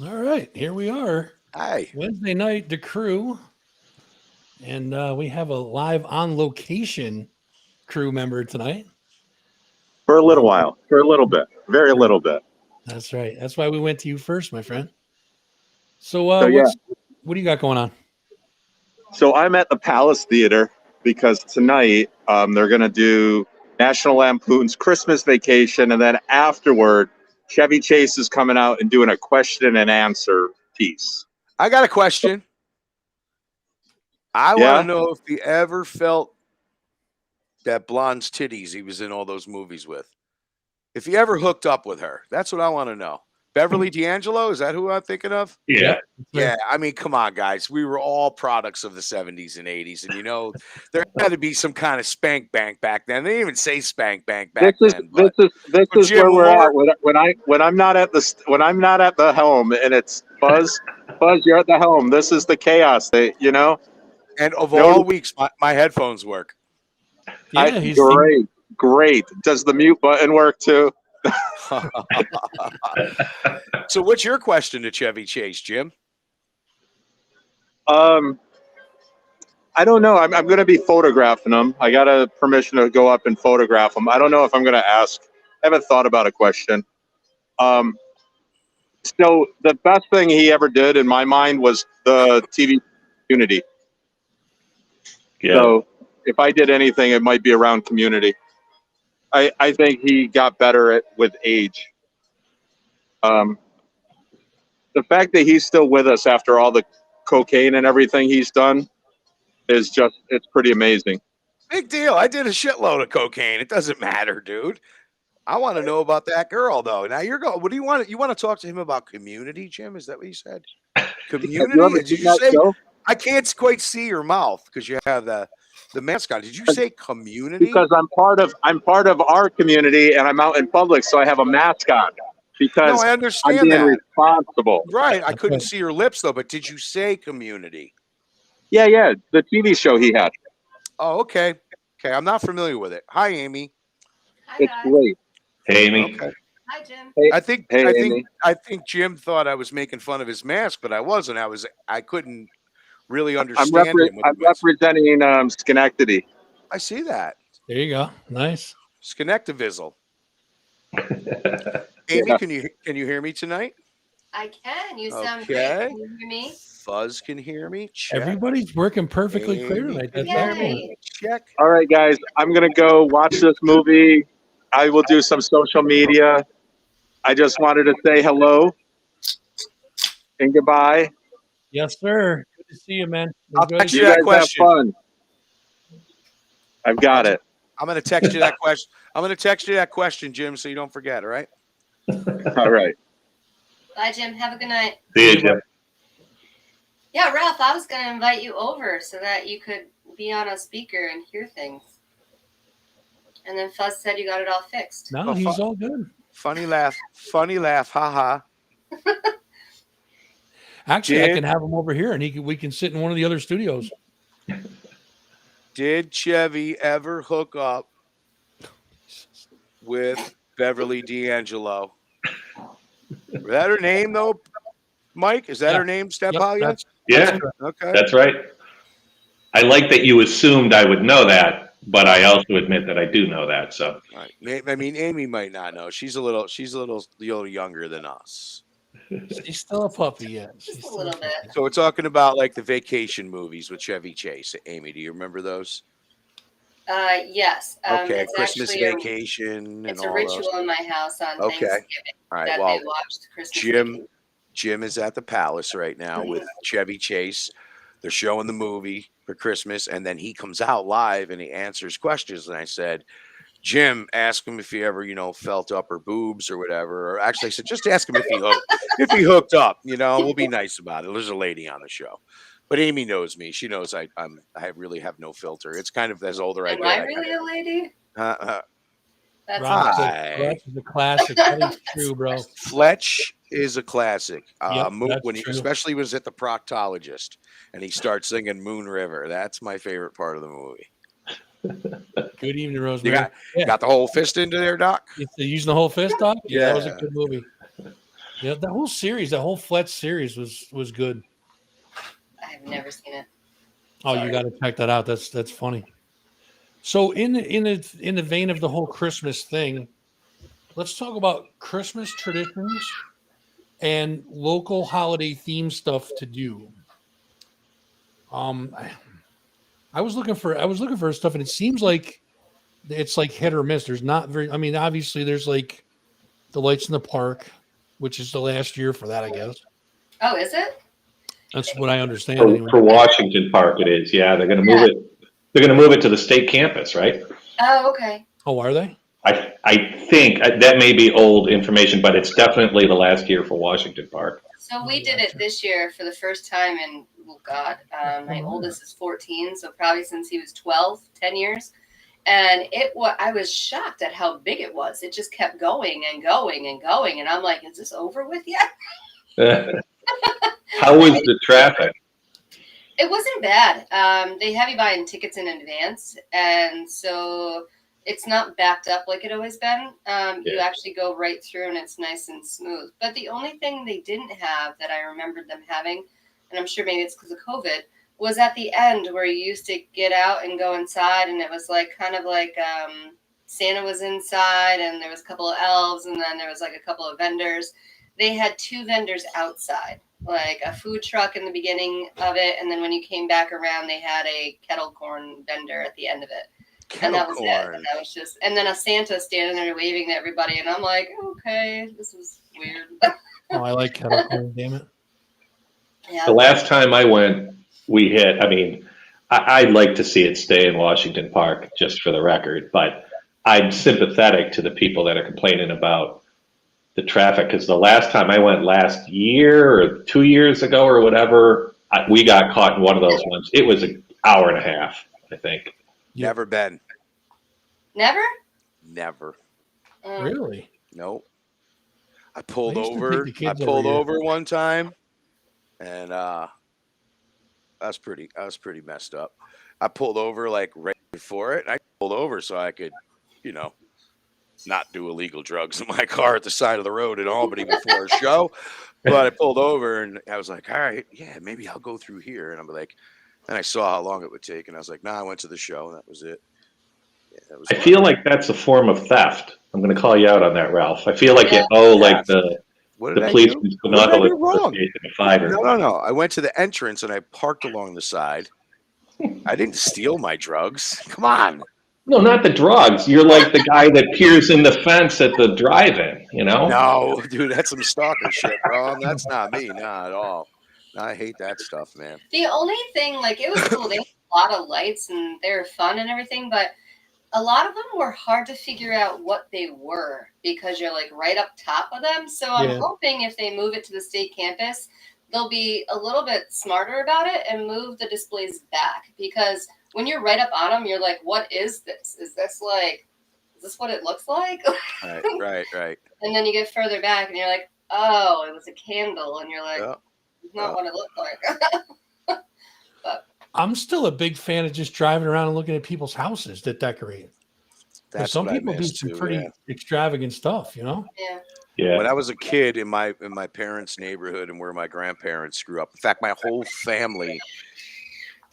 All right, here we are. Hi. Wednesday night, the crew, and we have a live on location crew member tonight. For a little while, for a little bit, very little bit. That's right. That's why we went to you first, my friend. So, So yeah, what do you got going on? so I'm at the Palace Theater because tonight they're going to do National Lampoon's Christmas Vacation, and then afterward, Chevy Chase is coming out and doing a question and answer piece. I got a question. I Yeah? want to know if he ever felt that blonde's titties he was in all those movies with. If he ever hooked up with her. That's what I want to know. Beverly D'Angelo, is that who I'm thinking of? Yeah. Yeah, I mean, come on, guys. We were all products of the 70s and 80s. And, there had to be some kind of spank bank back then. They didn't even say spank bank back then. This is Jim where we're Moore- at when I'm not at the helm and it's Buzz, you're at the helm. This is the chaos And of No- all weeks, my headphones work. Yeah, he's Great. Does the mute button work too? So what's your question to Chevy Chase, Jim? I don't know. I'm going to be photographing them. I got a permission to go up and photograph them. I don't know if I'm going to ask. I haven't thought about a question. So the best thing he ever did in my mind was the TV Community. Yeah. So if I did anything, it might be around Community. I think he got better with age. The fact that he's still with us after all the cocaine and everything he's done is it's pretty amazing. Big deal. I did a shitload of cocaine. It doesn't matter, dude. I want to know about that girl, though. Now you're going. What do you want? You want to talk to him about Community, Jim? Is that what you said? Community? Did you say? I can't quite see your mouth because you have the mascot. Did you say Community? Because I'm part of our community and I'm out in public, so I have a mascot. Because no, I understand I'm being that. responsible. Right. I couldn't see your lips though. But did you say Community? Yeah. The TV show he had. Oh, okay. Okay. I'm not familiar with it. Hi, Amy. Hi, It's guys. great. Hey, Amy. Okay. Hi, Jim. Hey, I think Amy. Jim thought I was making fun of his mask, but I wasn't. I couldn't really I'm understand him. representing Schenectady. I see that. there. You go. Nice. Schenectavizzle. Amy, Yeah. can you hear me tonight? I can. You sound Okay. great. Can you hear me? Fuzz can hear me. Check. Everybody's working perfectly clear Amy tonight. can That's hear awesome. me. Check. All right, guys. I'm gonna go watch this movie. I will do some social media. I just wanted to say hello and goodbye. Yes, sir. Good to see you, man. I'll Good. text You you guys that question. have fun. I've got it. I'm going to text you that question. I'm going to text you that question, Jim, so you don't forget. All right. All right. Bye, Jim. Have a good night. See you, Jim. Yeah, Ralph, I was going to invite you over so that you could be on a speaker and hear things. And then Fuzz said you got it all fixed. No, Oh, he's fuck. all good. Funny laugh. Ha ha. Actually, I Did- can have him over here, and we can sit in one of the other studios. Did Chevy ever hook up with Beverly D'Angelo? Is that her name, though, Mike? Is that Yeah. her name, Step Yep, Halia? that's Yeah, Okay. that's right. I like that you assumed I would know that, but I also admit that I do know that. So All right. I mean, Amy might not know. She's a little younger than us. She's still a puppy, yeah. She's Just a still little puppy. bit. So we're talking about like the vacation movies with Chevy Chase. Amy, do you remember those? Yes. Okay, It's Christmas actually Vacation and it's all a ritual those. in my house on Okay. Thanksgiving All right. that Well, they watch the Christmas Jim Vacation. Jim is at the Palace right now with Chevy Chase. They're showing the movie for Christmas, and then he comes out live and he answers questions. And I said, Jim, ask him if he ever, felt up her boobs or whatever. Or actually, I said, just ask him if he hooked up. We'll be nice about it. There's a lady on the show, but Amy knows me. She knows I really have no filter. It's kind of as older I Am get. I really a lady? That's Rock's Hi. Rock's is a classic. That is true, bro. Fletch is a classic. Yep, that's When he, true. especially when he's at the proctologist and he starts singing Moon River. That's my favorite part of the movie. Good evening, You Rosemary. got, Yeah. got the whole fist into there, Doc? It's using the whole fist, Doc? Yeah, that was a Yeah. good movie. Yeah, the whole series, the whole Fletch series was good. I've never seen it. Oh, Sorry. you got to check that out. That's funny. So in the vein of the whole Christmas thing, let's talk about Christmas traditions and local holiday theme stuff to do. I was looking for stuff, and it seems like it's like hit or miss. There's not very. I mean, obviously, there's like the lights in the park, which is the last year for that, I guess. Oh, is it? That's what I understand. For, Anyway. for Washington Park, it is. Yeah, they're going to move it. They're going to move it to the state campus, right? Oh, okay. Oh, are they? I think that may be old information, but it's definitely the last year for Washington Park. So we did it this year for the first time in, oh God, my oldest is 14, so probably since he was 12, 10 years. And I was shocked at how big it was. It just kept going and going and going. And I'm like, is this over with yet? How was the traffic? It wasn't bad. They have you buying tickets in advance. And so it's not backed up like it always been. You actually go right through and it's nice and smooth. But the only thing they didn't have that I remembered them having, and I'm sure maybe it's because of COVID, was at the end where you used to get out and go inside, and it was like kind of like Santa was inside, and there was a couple of elves, and then there was like a couple of vendors. They had 2 vendors outside, like a food truck in the beginning of it, and then when you came back around, they had a kettle corn vendor at the end of it. And that was it. And that was just, and then a Santa standing there waving to everybody, and I'm like, okay, this is weird. Oh, I like kettle corn, damn it. Yeah. The last time I went, we hit. I mean, I'd like to see it stay in Washington Park, just for the record, but I'm sympathetic to the people that are complaining about the traffic, because the last time I went last year or 2 years ago or whatever, we got caught in one of those ones. It was an hour and a half, I think. Never been. Never? Never. Really? Nope. I pulled I used to over. take the kids I pulled every year. over one time, and I was pretty messed up. I pulled over like right before it. I pulled over so I could, not do illegal drugs in my car at the side of the road in Albany before a show. But I pulled over and I was like, all right, yeah, maybe I'll go through here. And I'm like, and I saw how long it would take, and I was like, I went to the show, and that was it. Yeah, that was I feel like that's a form of theft. I'm going to call you out on that, Ralph. I feel like you owe like the policeman's monopoly a $5. No. I went to the entrance and I parked along the side. I didn't steal my drugs. Come on. No, not the drugs. You're like the guy that peers in the fence at the drive-in, No, dude, that's some stalker shit, bro. That's not me, not at all. I hate that stuff, man. The only thing, like, it was cool. They had a lot of lights and they were fun and everything, but a lot of them were hard to figure out what they were because you're like right up top of them. So I'm hoping if they move it to the state campus, they'll be a little bit smarter about it and move the displays back, because when you're right up on them, you're like, what is this? Is this what it looks like? Right. And then you get further back and you're like, oh, it was a candle. And you're like, it's not what it looked like. But I'm still a big fan of just driving around and looking at people's houses that decorate. Some people do some pretty extravagant stuff, Yeah. Yeah. When I was a kid in my parents' neighborhood and where my grandparents grew up, in fact, my whole family,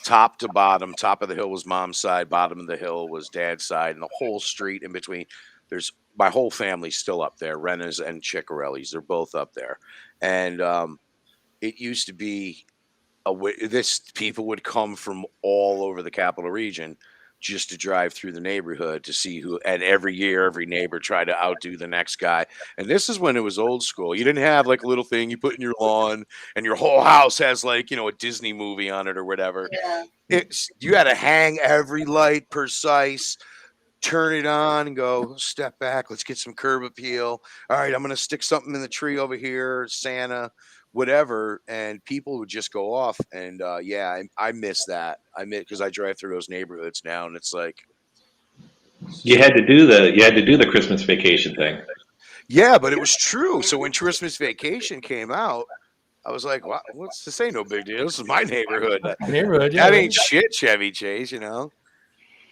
top to bottom, top of the hill was mom's side, bottom of the hill was dad's side, and the whole street in between. There's my whole family's still up there. Renna's and Ciccarelli's, they're both up there, and it used to be people would come from all over the capital region just to drive through the neighborhood to see who, and every year, every neighbor tried to outdo the next guy. And this is when it was old school. You didn't have like a little thing you put in your lawn and your whole house has like, a Disney movie on it or whatever. Yeah. You had to hang every light precise, turn it on and go, step back. Let's get some curb appeal. All right, I'm going to stick something in the tree over here, Santa, whatever, and people would just go off. And I miss that. Because I drive through those neighborhoods now, and it's like you had to do the Christmas Vacation thing. Yeah, but it was true. So when Christmas Vacation came out, I was like, "Wow, what's this? Ain't no big deal. This is my neighborhood. Neighborhood, That ain't shit, Chevy Chase,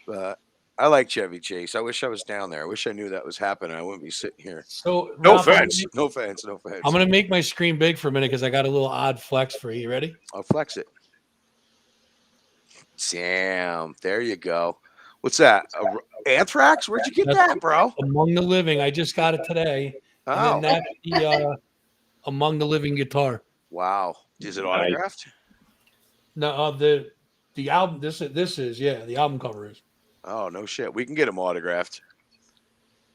But I like Chevy Chase. I wish I was down there. I wish I knew that was happening. I wouldn't be sitting here. So No Ralph, offense. No offense. No offense. I'm gonna make my screen big for a minute because I got a little odd flex for you. You ready? I'll flex it. Damn. There you go. What's that? Anthrax? Where'd you get that, bro? Among the Living. I just got it today. And Oh, then that's the Among the Living guitar. wow. Is it autographed? No, the album. This is the album cover is. Oh, no shit. We can get them autographed.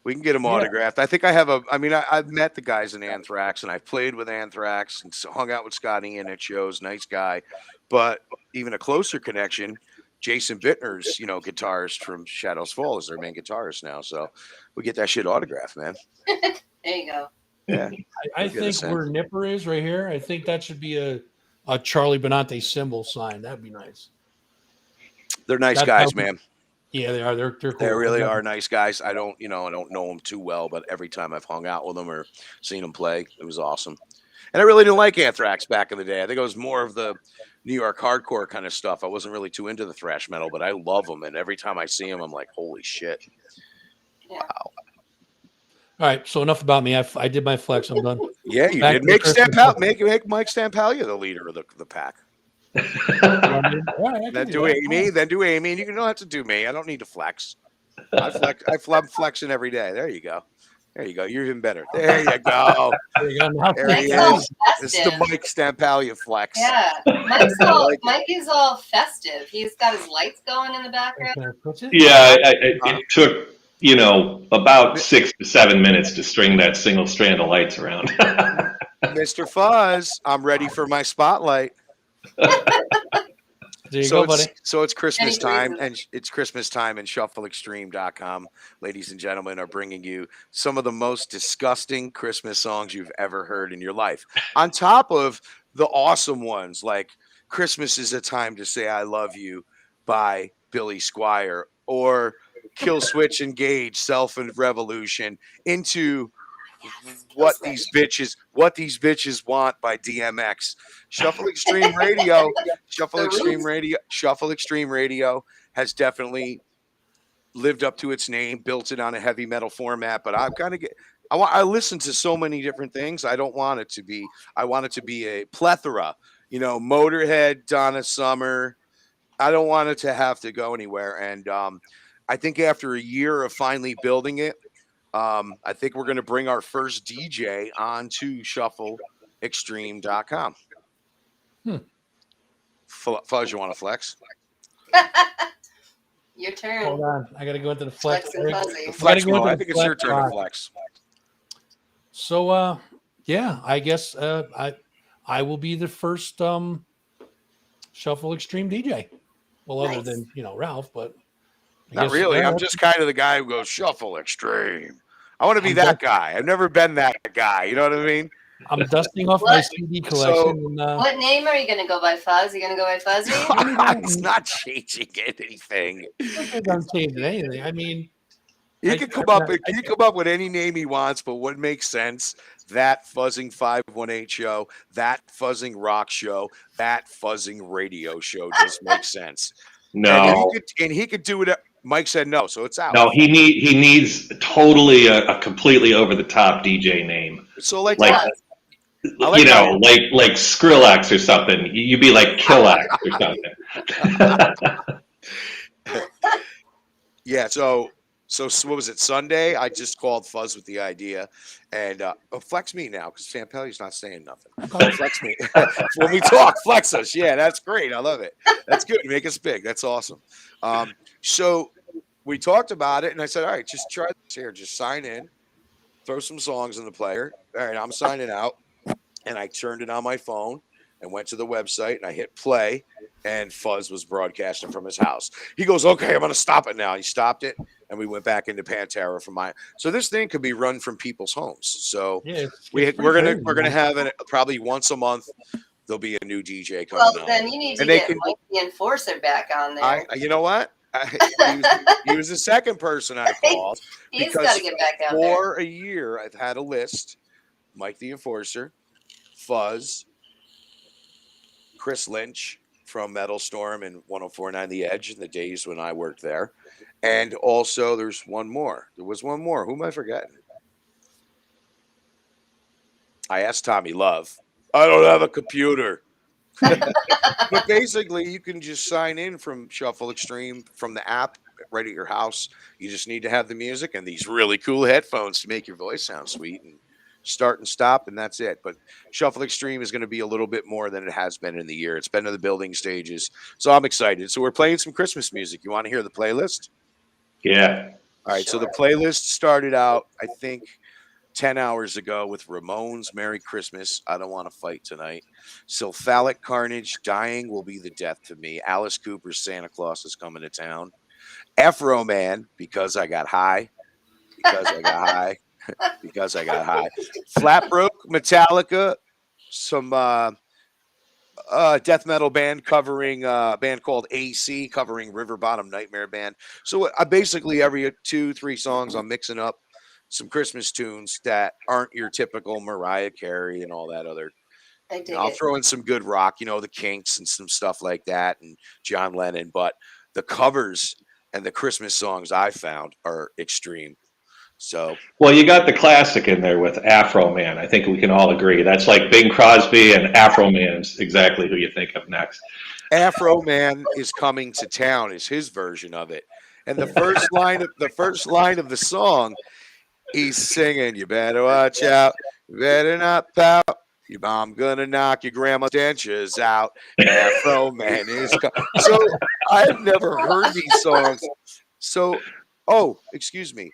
We can get them Yeah. autographed. I think I have I've met the guys in Anthrax, and I've played with Anthrax and hung out with Scotty Ian at shows. Nice guy. But even a closer connection, Jason Bittner's, guitarist from Shadows Fall is their main guitarist now. So we get that shit autographed, man. There you go. Yeah. I We'll get a think cent. where Nipper is right here, I think that should be a Charlie Benante symbol sign. That'd be nice. They're nice That's guys, how- man. Yeah, they are. They're cool. They really are nice guys. I don't know them too well, but every time I've hung out with them or seen them play, it was awesome. And I really didn't like Anthrax back in the day. I think it was more of the New York hardcore kind of stuff. I wasn't really too into the thrash metal, but I love them. And every time I see them, I'm like, holy shit. Yeah. Wow. All right, so enough about me. I did my flex. I'm done. Yeah, you Back did to the make Christmas make Mike Stampalia the leader of the pack. All right, I can Then do do that. Amy. Then do Amy. And you don't have to do me. I don't need to flex. I'm flexing every day. There you go. There you go. You're even better. There you go. There you go. Now- There he Mike's all is. This is the festive. Mike Stampalia flex. Yeah, Mike is all festive. He's got his lights going in the background. Can I switch it? Yeah, it took about 6 to 7 minutes to string that single strand of lights around. Mr. Fuzz, I'm ready for my spotlight. There you go, buddy. It's Christmas Any time, reason? and it's Christmas time, and ShuffleExtreme.com, ladies and gentlemen, are bringing you some of the most disgusting Christmas songs you've ever heard in your life. On top of the awesome ones like "Christmas is a Time to Say I Love You" by Billy Squier, or "Kill Switch Engage Self and Revolution," into what these bitches want by DMX. Shuffle Extreme Radio has definitely lived up to its name, built it on a heavy metal format, but I listen to so many different things. I want it to be a plethora, Motorhead, Donna Summer. I don't want it to have to go anywhere. And I think after a year of finally building it, I think we're going to bring our first DJ onto ShuffleExtreme.com. Fuzz, you want to flex? Your turn. Hold on. I got to go into the flex. Flex and fuzzy. The flex go into mode. I the think it's your flex turn to mode. flex. So, I guess I will be the first Shuffle Extreme DJ. Well, other Nice. than Ralph, but I Not guess- really. yeah, I'm just kind of the guy who goes Shuffle Extreme. I want to be that guy. I've never been that guy. You know what I mean? I'm dusting off my What? CD collection. What name are you going to go by, Fuzz? You going to go by Fuzzy? It's not changing anything. I'm changing anything. I mean, He I- can come I- up. He can come up with any name he wants, but what makes sense? That fuzzing 518 show, that fuzzing rock show, that fuzzing radio show just makes sense. No, And he could do it. Mike said no, so it's out. no, he needs totally a completely over the top DJ name. So like Like, Fuzz. I like how- like Skrillex or something. You'd be like Killax or something. yeah. So what was it? Sunday, I just called Fuzz with the idea, and flex me now because Stampelli's not saying nothing. Flex me when we talk. Flex us. Yeah, that's great. I love it. That's good. Make us big. That's awesome. So we talked about it, and I said, all right, just try this here. Just sign in, throw some songs in the player. All right, I'm signing out, and I turned it on my phone and went to the website, and I hit play, and Fuzz was broadcasting from his house. He goes, okay, I'm going to stop it now. He stopped it, and we went back into Pantera from my. So this thing could be run from people's homes. So yeah, we're gonna have it probably once a month. There'll be a new DJ coming Well, out. then you need to And they get can- Mike the Enforcer back on there. You know what? He was the second person I called. He's because got to get back out there. For a year, I've had a list: Mike the Enforcer, Fuzz, Chris Lynch from Metal Storm and 104.9 The Edge in the days when I worked there, And also, there's one more. There was one more. Who am I forgetting? I asked Tommy Love. I don't have a computer. But basically, you can just sign in from Shuffle Extreme from the app right at your house. You just need to have the music and these really cool headphones to make your voice sound sweet and start and stop, and that's it. But Shuffle Extreme is going to be a little bit more than it has been in the year. It's been in the building stages. So I'm excited. So we're playing some Christmas music. You want to hear the playlist? Yeah. All right. So the Sure. playlist started out, I think, 10 hours ago with Ramones, Merry Christmas, I Don't Want to Fight Tonight. Cephalic Carnage, Dying Will Be the Death to Me. Alice Cooper's Santa Claus Is Coming to Town. Afro Man, Because I Got High. Because I Got High. Because I Got High. Flat Broke, Metallica, some death metal band covering a band called AC covering River Bottom Nightmare Band. So I basically every 2-3 songs I'm mixing up some Christmas tunes that aren't your typical Mariah Carey and all that other. I dig I'll it. throw in some good rock, the Kinks and some stuff like that, and John Lennon. But the covers and the Christmas songs I found are extreme. So Well, you got the classic in there with Afro Man. I think we can all agree. That's like Bing Crosby and Afro Man's exactly who you think of next. Afro Man Is Coming to Town is his version of it. And the first line of the song, he's singing, "You better watch out, you better not pout. Your mom gonna knock your grandma's dentures out." Afro Man is so I've never heard these songs. So, excuse me.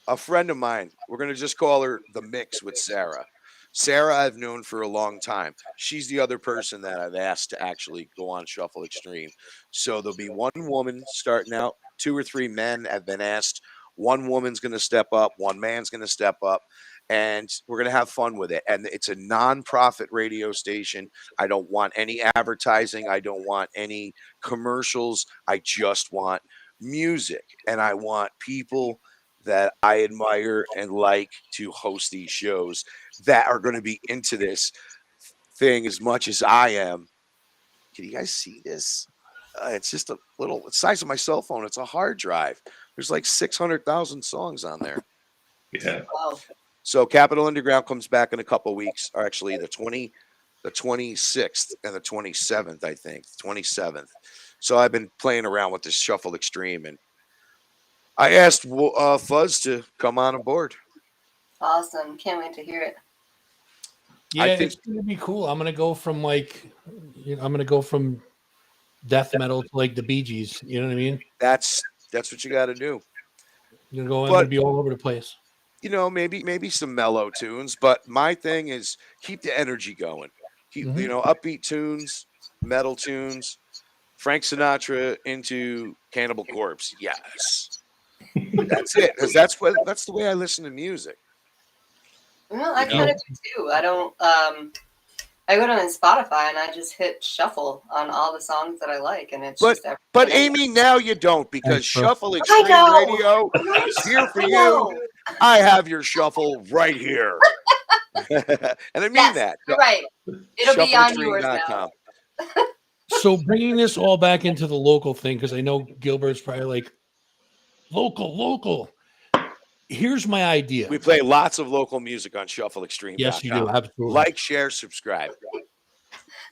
A friend of mine, we're gonna just call her the Mix with Sarah. Sarah, I've known for a long time. She's the other person that I've asked to actually go on Shuffle Extreme. So there'll be one woman starting out, 2 or 3 men have been asked. One woman's going to step up, one man's going to step up, and we're going to have fun with it. And it's a non-profit radio station. I don't want any advertising. I don't want any commercials. I just want music. And I want people that I admire and like to host these shows that are going to be into this thing as much as I am. Can you guys see this? It's just a little, it's the size of my cell phone. It's a hard drive. There's like 600,000 songs on there. Yeah. Wow. So Capital Underground comes back in a couple weeks, or actually the 26th and the 27th, I think, 27th. So I've been playing around with this Shuffle Extreme, and I asked Fuzz to come on board. Awesome. Can't wait to hear it. Yeah, I think- it's gonna be cool. I'm gonna go from death metal to like the Bee Gees. You know what I mean? That's what you got to do. I'm But- gonna be all over the place. Maybe some mellow tunes, but my thing is keep the energy going. Keep Mhm. upbeat tunes, metal tunes. Frank Sinatra into Cannibal Corpse. Yes. That's it. Because that's the way I listen to music. Well, I You kind of do too. I don't. I go on Spotify and I just hit shuffle on all the songs that I like, and it's just. But Amy, now you don't, because Thanks, bro. Shuffle Extreme know. Radio is here for I you. know. I have your shuffle right here. And I mean Yes, that. you're right. It'll be on yours now. ShuffleExtreme.com. So bringing this all back into the local thing, because I know Gilbert's probably like local. Here's my idea. We play lots of local music on ShuffleExtreme.com. Yes, you do. Absolutely. Like, share, subscribe.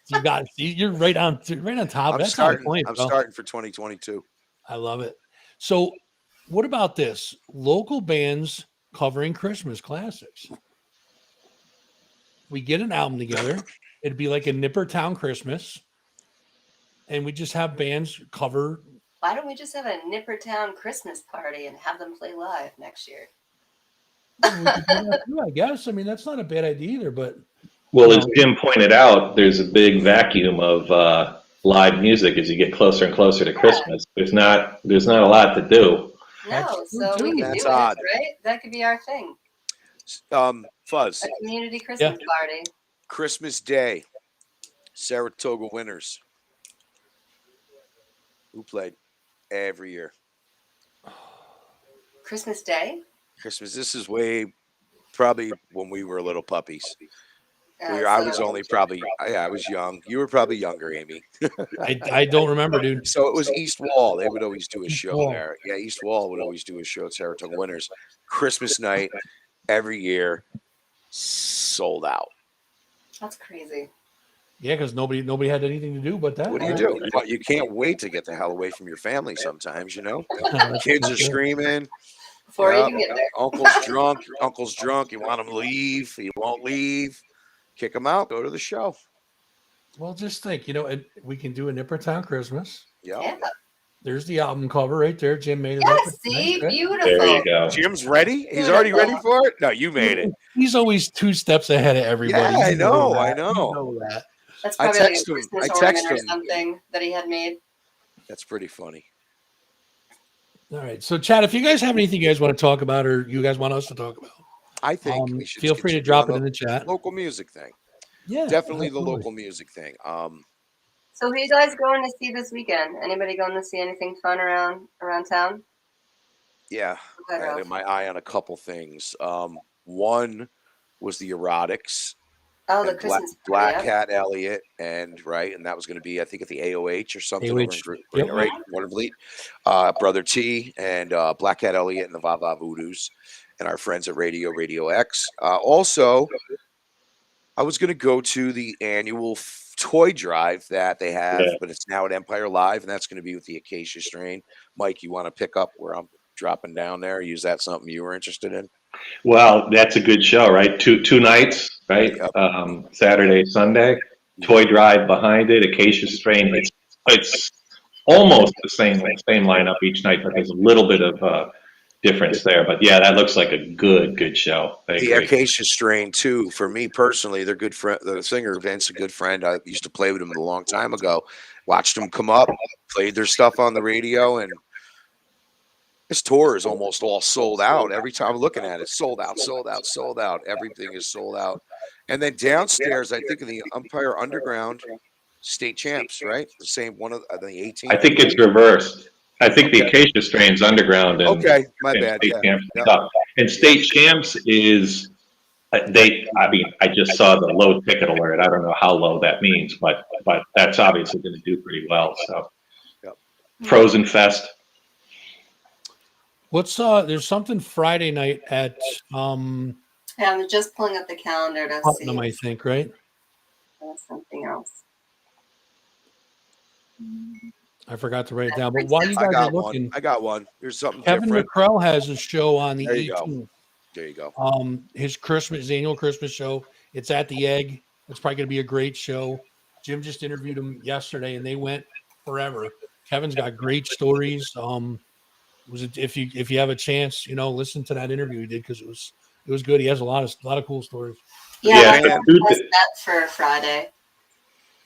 You got. You're right on top. I'm That's not a starting. point, I'm bro. starting for 2022. I love it. So, what about this? Local bands covering Christmas classics. We get an album together. It'd be like a Nippertown Christmas, and we just have bands cover. Why don't we just have a Nippertown Christmas party and have them play live next year? We could do that too, I guess. I mean, that's not a bad idea either. But Well, as Jim pointed out, there's a big vacuum of live music as you get closer and closer to Christmas. There's not a lot to do. No, That's so true, we too. can That's do odd. it, right? That could be our thing. Fuzz. A community Christmas party. Christmas Day. Saratoga Winners. Who played every year? Christmas Day? Christmas. This is way probably when we were little puppies. I was only probably, I was young. You were probably younger, Amy. I don't remember, dude. So it was East Wall. They would always do a East show Wall. there. Yeah, East Wall would always do a show at Saratoga Winters. Christmas night every year, sold out. That's crazy. Yeah, because nobody had anything to do but that. What do you do? Well, you can't wait to get the hell away from your family sometimes, you know? Kids are screaming. Before you Yep. even get there. Uncle's drunk. You want him to leave. He won't leave. Kick him out. Go to the show. Well, just think, we can do a Nippertown Christmas. Yep. Yeah. There's the album cover right there. Jim made it. Yeah, up. see? Nice, right? Beautiful. There you go. Jim's ready? He's already ready for it? No, you made it. He's always 2 steps ahead of everybody. Yeah, I You know. that. I You know. know that. That's I probably like a text him. Christmas I ornament text or him. something that he had made. That's pretty funny. All right. So, Chad, if you guys have anything you guys want to talk about or you guys want us to talk about, I think we should feel free to drop it in the chat. Local music thing. Yeah. Definitely the absolutely. local music thing. So who you guys going to see this weekend? Anybody going to see anything fun around town? Yeah. Go ahead, I had Ralph. my eye on a couple things. One was the Erotics. Oh, the and Christmas Black party, Cat Elliott, and that was going to be, I think, at the AOH or something. AOH, Over in, yep. right, Watervliet. Brother T and Black Cat Elliott and the Vava Voodoos, and our friends at Radio X. Also, I was going to go to the annual toy drive that they have, but it's now at Empire Live, and that's going to be with the Acacia Strain. Mike, you want to pick up where I'm dropping down there? Is that something you were interested in? Well, that's a good show, right? Two nights, right? Yep. Saturday, Sunday. Toy drive behind it. Acacia Strain. It's almost the same lineup each night, but there's a little bit of difference there. But yeah, that looks like a good show. The Acacia Strain too. For me personally, they're good friend. The singer Vince, a good friend. I used to play with him a long time ago. Watched them come up, played their stuff on the radio, and this tour is almost all sold out. Every time I'm looking at it, sold out. Everything is sold out. And then downstairs, I think in the Empire Underground, state champs, right? The same one of the 18th. I think it's reversed. I think the Acacia Strain's underground. And, okay, my bad. State Yeah. Champs stuff. And State Champs is I just saw the low ticket alert. I don't know how low that means, but that's obviously going to do pretty well. So, Frozen Fest. What's there's something Friday night at Yeah, I'm just pulling up the calendar to Putnam, see. I think, right? That's something else. I forgot to write it down. But while you guys are looking, I got one. There's something Kevin different. McCrell has a show on the There you 18th. go. There you go. His annual Christmas show. It's at the Egg. It's probably going to be a great show. Jim just interviewed him yesterday, and they went forever. Kevin's got great stories. If you have a chance, listen to that interview he did because it was good. He has a lot of cool stories. Yeah, Yeah, that's that for Friday.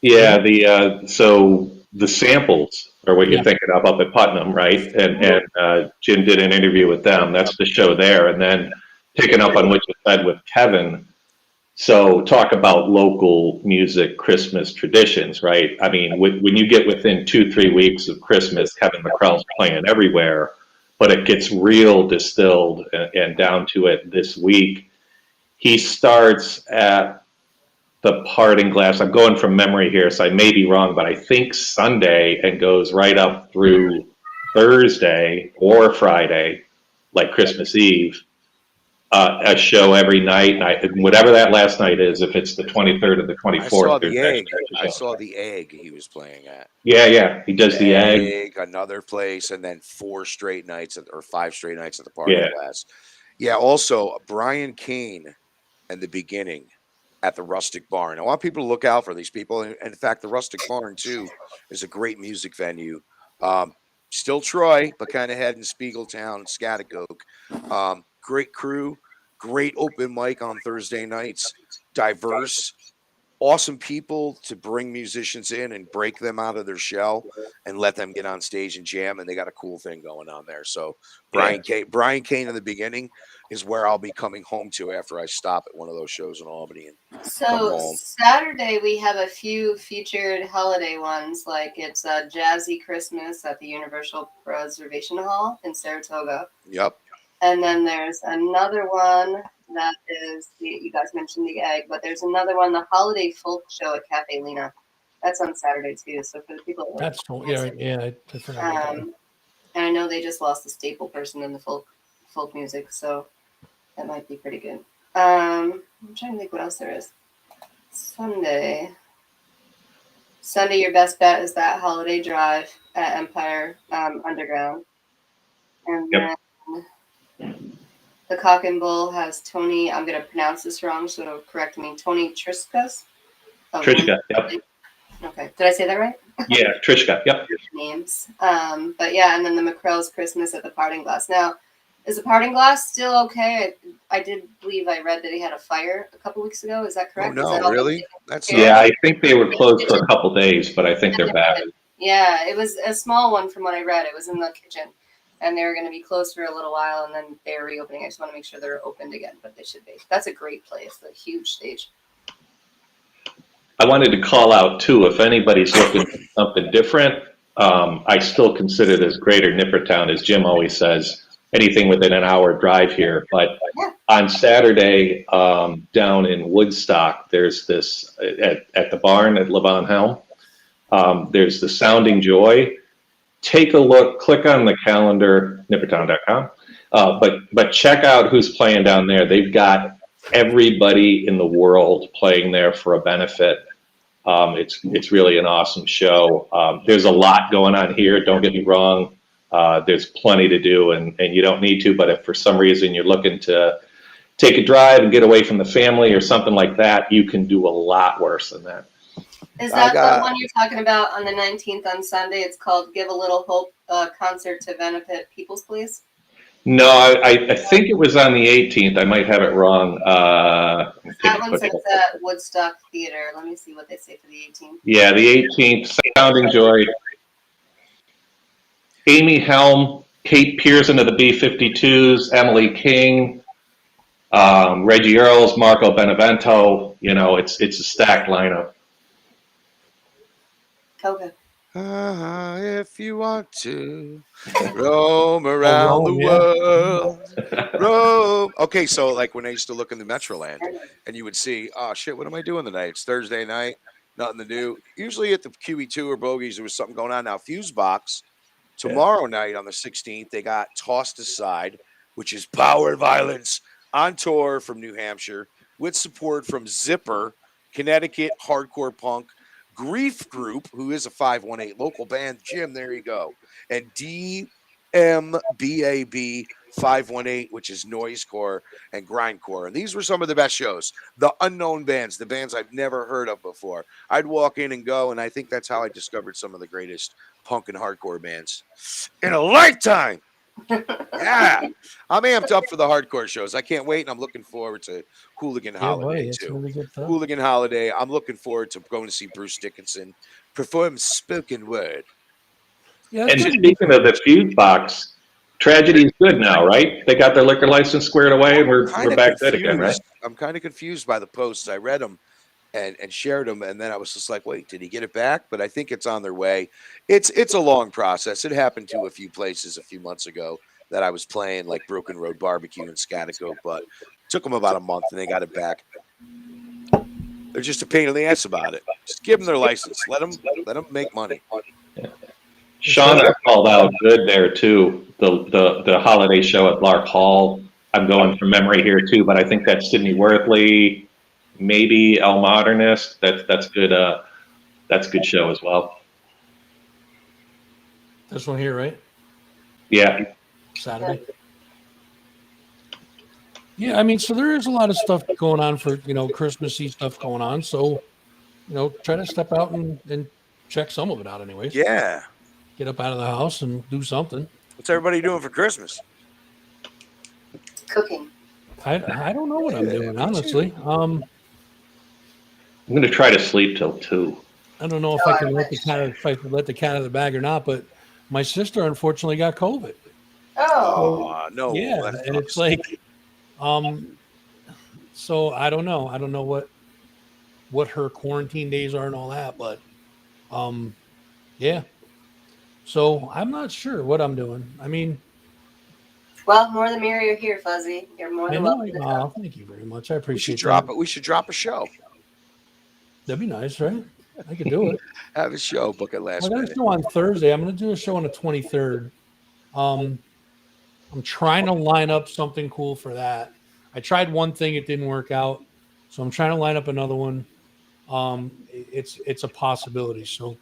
Yeah, so the samples are what you're thinking of up at Putnam, right? And Jim did an interview with them. That's the show there. And then picking up on what you said with Kevin. So talk about local music, Christmas traditions, right? I mean, when you get within 2-3 weeks of Christmas, Kevin McCrell's playing everywhere, but it gets real distilled and down to it this week. He starts at the Parting Glass. I'm going from memory here, so I may be wrong, but I think Sunday, and goes right up through Thursday or Friday, like Christmas Eve. A show every night, whatever that last night is, if it's the 23rd or the 24th. I saw the Egg he was playing at. Yeah, he does the Egg. Another place, and then 5 straight nights at the Party Glass. Yeah, also Brian Kane and the Beginning at the Rustic Barn. I want people to look out for these people. And in fact, the Rustic Barn, too, is a great music venue. Still Troy, but kind of heading Spiegeltown and Scatagogue. Great crew, great open mic on Thursday nights, diverse, awesome people to bring musicians in and break them out of their shell and let them get on stage and jam. And they got a cool thing going on there. So Brian Kane in the Beginning is where I'll be coming home to after I stop at one of those shows in Albany. So Saturday we have a few featured holiday ones, like it's a Jazzy Christmas at the Universal Preservation Hall in Saratoga. Yep. And then there's another one That is you guys mentioned the egg, but there's another one, the Holiday Folk Show at Cafe Lena. That's on Saturday too. So for the people that That's cool. Yeah. I forgot about that. and I know they just lost a staple person in the folk music, so that might be pretty good. I'm trying to think what else there is. Sunday, your best bet is that holiday drive at Empire Underground, and then the Cock and Bull has Tony. I'm gonna pronounce this wrong, so it'll correct me. Tony Triskas. Trishka, yep. Okay, did I say that right? Yeah, Trishka, yep. Names. But yeah, and then the McCrell's Christmas at the Parting Glass. Now, is the Parting Glass still okay? I did believe I read that he had a fire a couple weeks ago. Is that correct? Oh, Is no, really? That's Yeah, I think they were closed for a couple days, but I think they're back. Yeah, it was a small one from what I read. It was in the kitchen, and they were going to be closed for a little while, and then they were reopening. I just want to make sure they're opened again, but they should be. That's a great place, a huge stage. I wanted to call out too, if anybody's looking for something different, I still consider this greater Nippertown, as Jim always says, anything within an hour drive here. But on Saturday, down in Woodstock, there's this, at the barn at Levon Helm, there's the Sounding Joy. Take a look, click on the calendar, nippertown.com, but check out who's playing down there. They've got everybody in the world playing there for a benefit. It's really an awesome show. There's a lot going on here. Don't get me wrong. There's plenty to do, and you don't need to. But if for some reason you're looking to take a drive and get away from the family or something like that, you can do a lot worse than that. Is that the one you're talking about on the 19th on Sunday? It's called Give a Little Hope concert to benefit People's Place. No, I think it was on the 18th. I might have it wrong. That one says at Woodstock Theater. Let me see what they say for the 18th. Yeah, the 18th, Sounding Joy. Amy Helm, Kate Pearson of the B-52s, Emily King, Reggie Earls, Marco Benevento. You know, it's a stacked lineup. Okay. If you want to roam around the world, roam. Okay, so like when I used to look in the Metroland and you would see, oh shit, what am I doing tonight? It's Thursday night, nothing to do. Usually at the QE2 or Bogies, there was something going on. Now, Fusebox, tomorrow night on the 16th, they got Tossed Aside, which is Power Violence on tour from New Hampshire with support from Zipper, Connecticut hardcore punk, Grief Group, who is a 518 local band. Jim, there you go. And DMBAB 518, which is noisecore and grindcore. And these were some of the best shows. The unknown bands, the bands I've never heard of before. I'd walk in and go, and I think that's how I discovered some of the greatest punk and hardcore bands in a lifetime. Yeah, I'm amped up for the hardcore shows. I can't wait, and I'm looking forward to Hooligan Holiday too. Really good stuff. Hooligan Holiday. I'm looking forward to going to see Bruce Dickinson perform spoken word. Yeah, and speaking of the Fusebox, Tragedy's good now, right? They got their liquor license squared away, and we're back good again, right? I'm kind of confused by the posts. I read them and shared them, and then I was just like, wait, did he get it back? But I think it's on their way. It's a long process. It happened to a few places a few months ago that I was playing, like Broken Road Barbecue in Scottico, but it took them about a month, and they got it back. They're just a pain in the ass about it. Just give them their license. Let them make money. Yeah. Shauna called out good there too. The holiday show at Lark Hall. I'm going from memory here too, but I think that's Sydney Worthley. Maybe El Modernist. That's good. That's a good show as well. This one here, right? Yeah. Saturday. Yeah, I mean, so there is a lot of stuff going on for Christmassy stuff going on. So, try to step out and check some of it out, anyways. Yeah. Get up out of the house and do something. What's everybody doing for Christmas? Cooking. I don't know what I'm doing, honestly. I'm going to try to sleep till 2. I don't know if I can let the cat out of the bag or not, but my sister unfortunately got COVID. Oh, no. Yeah, and it's like, so I don't know. I don't know what her quarantine days are and all that, but yeah. So I'm not sure what I'm doing. I mean, Well, more the merrier here, Fuzzy. You're more I than know. welcome to come. Oh, thank you very much. I We should appreciate drop that. it. We should drop a show. That'd be nice, right? I could do it. Have a show. Book it I last got a minute. show on Thursday. I'm going to do a show on the 23rd. I'm trying to line up something cool for that. I tried one thing, it didn't work out, so I'm trying to line up another one. It's a possibility, so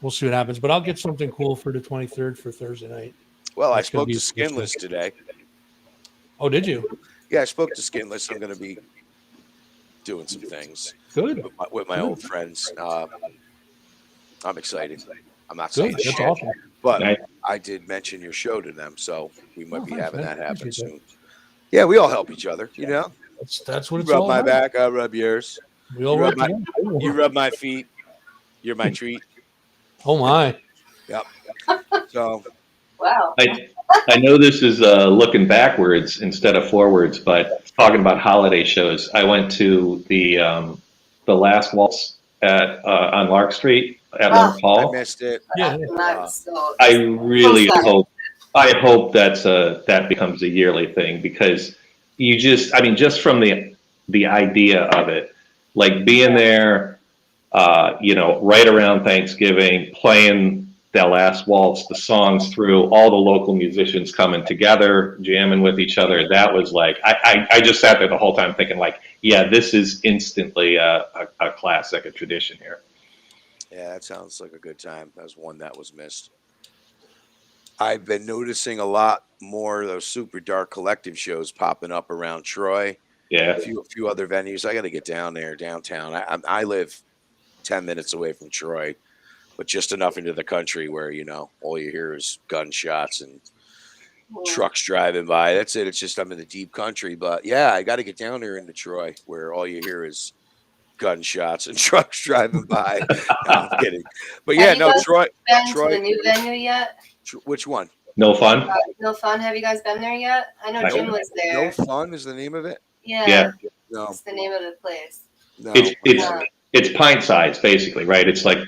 we'll see what happens. But I'll get something cool for the 23rd for Thursday night. Well, I That's gonna spoke be to official. Skinless today. Oh, did you? Yeah, I spoke to Skinless. I'm going to be doing some things Good. with my Good. old friends. I'm excited. I'm not Good. saying That's shit, awesome. but Nice. I did mention your show to them, so we might Oh, be thanks, having man. that happen Appreciate soon. Yeah, we all help each other, you know. That's what You it's rub all my about. back, I rub yours. We all You work rub my- together. You rub my feet. You're my treat. Oh my! Yep. So Wow. I know this is looking backwards instead of forwards, but talking about holiday shows, I went to the last waltz at on Lark Street at Lark I Hall. missed it. Yeah. I really So sad. hope that becomes a yearly thing, because you just, I mean, just from the idea of it, like being there, right around Thanksgiving, playing that last waltz, the songs through, all the local musicians coming together, jamming with each other. That was like, I just sat there the whole time thinking, like, yeah, this is instantly a classic, a tradition here. Yeah, that sounds like a good time. That was one that was missed. I've been noticing a lot more of those super dark collective shows popping up around Troy. Yeah. A few other venues. I got to get down there downtown. I live 10 minutes away from Troy, but just enough into the country where all you hear is gunshots and trucks driving by. That's it. It's just I'm in the deep country. But yeah, I got to get down there into Troy where all you hear is gunshots and trucks driving by. No, I'm kidding. But yeah, Have you no, guys Troy. been to Troy. the new venue yet? Which one? No fun? No Fun. Have you guys been there yet? I know No. Jim was there. No Fun is the name of it. Yeah. Yeah. No, It's the name of the place. no. It's pint size, basically, right? It's like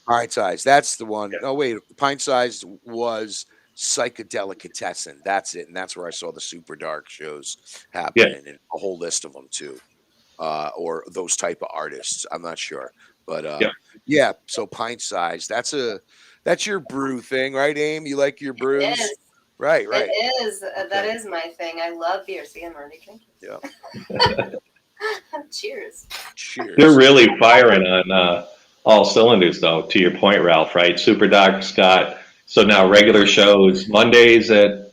Pint Size. That's the one. No, wait. Pint Size was Psychedelicatessen. That's it. And that's where I saw the super dark shows happening, and a whole list of them too. Or those type of artists. I'm not sure. But yeah, so Pint Size. That's your brew thing, right, Aim? You like your brews? It is. Right. It is. That is my thing. I love beer. See, I'm already drinking. Yeah. Cheers. Cheers. they're really firing on all cylinders, though. To your point, Ralph, right? Super Doc's got, so now regular shows Mondays at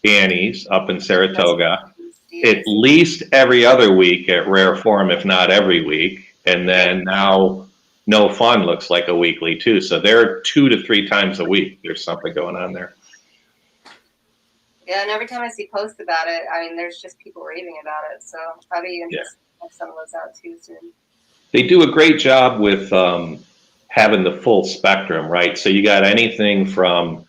Annie's up in Saratoga, at least every other week at Rare Form, if not every week, and then now No Fun looks like a weekly too. So they're 2 to 3 times a week. There's something going on there. Yeah, and every time I see posts about it, I mean, there's just people raving about it. So probably interested to have some of those out too soon. They do a great job with having the full spectrum, right? So you got anything from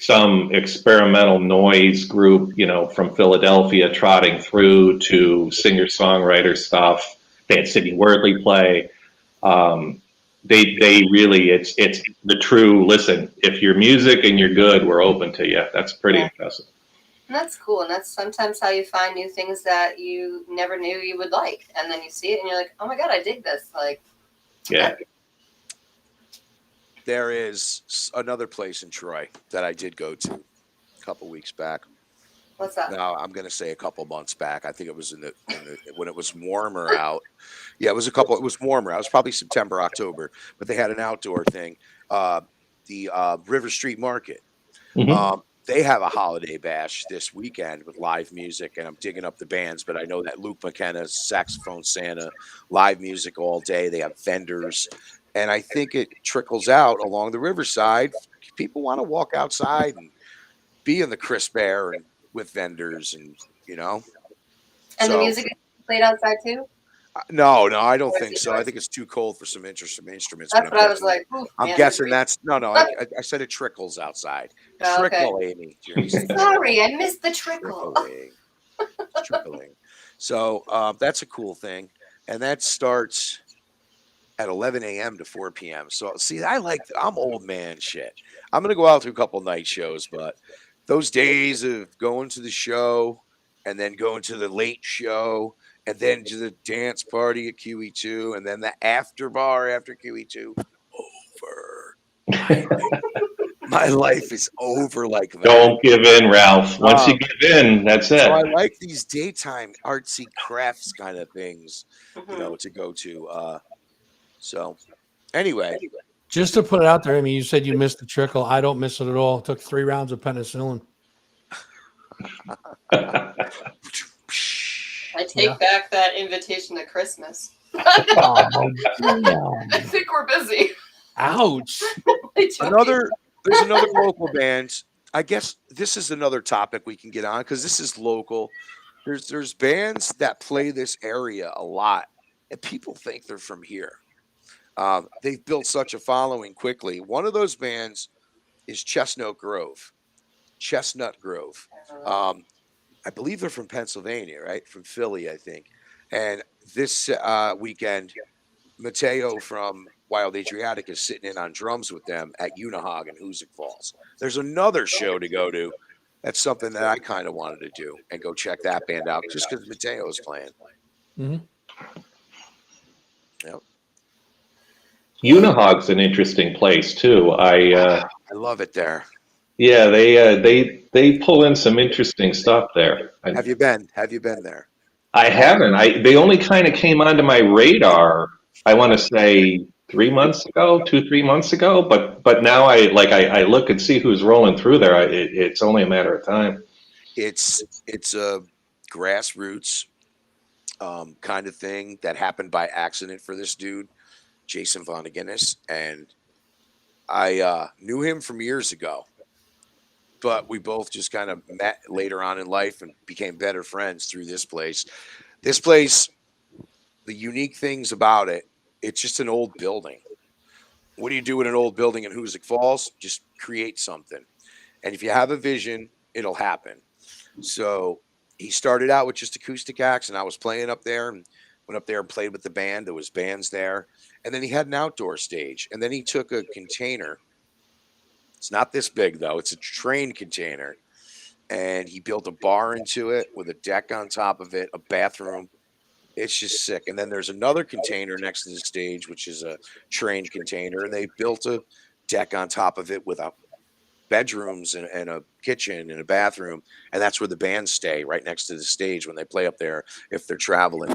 some experimental noise group, from Philadelphia trotting through, to singer-songwriter stuff. They had Sidney Wordley play. They really, it's the true, listen, if you're music and you're good, we're open to you. That's pretty impressive. And that's cool. And that's sometimes how you find new things that you never knew you would like. And then you see it and you're like, oh my God, I dig this. Like, Yeah. There is another place in Troy that I did go to a couple weeks back. what's that? Now I'm going to say a couple months back. I think it was in the when it was warmer out. Yeah, it was warmer. It was probably September, October, but they had an outdoor thing. The River Street Market. Mhm. They have a holiday bash this weekend with live music, and I'm digging up the bands, but I know that Luke McKenna's Saxophone Santa, live music all day. They have vendors, and I think it trickles out along the riverside. People want to walk outside and be in the crisp air and with vendors, and And the music is played outside too? No, I don't think so. I think it's too cold for some instruments. That's what I was like. I'm guessing that's no. I said it trickles outside. Oh, okay. Trickle, Amy. Sorry, I missed the trickle. Trickling. So that's a cool thing, and that starts at 11 a.m. to 4 p.m. So see, I'm old man shit. I'm gonna go out to a couple night shows, but those days of going to the show and then going to the late show and then to the dance party at QE2 and then the after bar after QE2 over. My life is over like that. Don't give in, Ralph. Once you give in, that's it. So I like these daytime artsy crafts kind of things, to go to. So anyway. Just to put it out there, I mean, you said you missed the trickle. I don't miss it at all. It took 3 rounds of penicillin. I take back that invitation to Christmas. Oh, I think we're busy. ouch. There's another local band. I guess this is another topic we can get on because this is local. There's bands that play this area a lot, and people think they're from here. They've built such a following quickly. One of those bands is Chestnut Grove. I believe they're from Pennsylvania, right? From Philly, I think. And this weekend, Mateo from Wild Adriatic is sitting in on drums with them at Unihog in Hoosick Falls. There's another show to go to. That's something that I kind of wanted to do and go check that band out just because Mateo is playing. Mm-hmm. Yep. Unihog's an interesting place too. I love it there. Yeah, they pull in some interesting stuff there. Have you been there? I haven't. They only kind of came onto my radar. I want to say 3 months ago, 2-3 months ago. But now I look and see who's rolling through there. It's only a matter of time. It's a grassroots kind of thing that happened by accident for this dude, Jason Vonneguinness, and I knew him from years ago. But we both just kind of met later on in life and became better friends through this place. This place, the unique things about it, it's just an old building. What do you do with an old building in Hoosick Falls? Just create something. And if you have a vision, it'll happen. So he started out with just acoustic acts, and I was playing up there and went up there and played with the band. There was bands there. And then he had an outdoor stage. And then he took a container. It's not this big, though. It's a train container. And he built a bar into it with a deck on top of it, a bathroom. It's just sick. And then there's another container next to the stage, which is a train container. And they built a deck on top of it with bedrooms and a kitchen and a bathroom. And that's where the bands stay, right next to the stage when they play up there if they're traveling.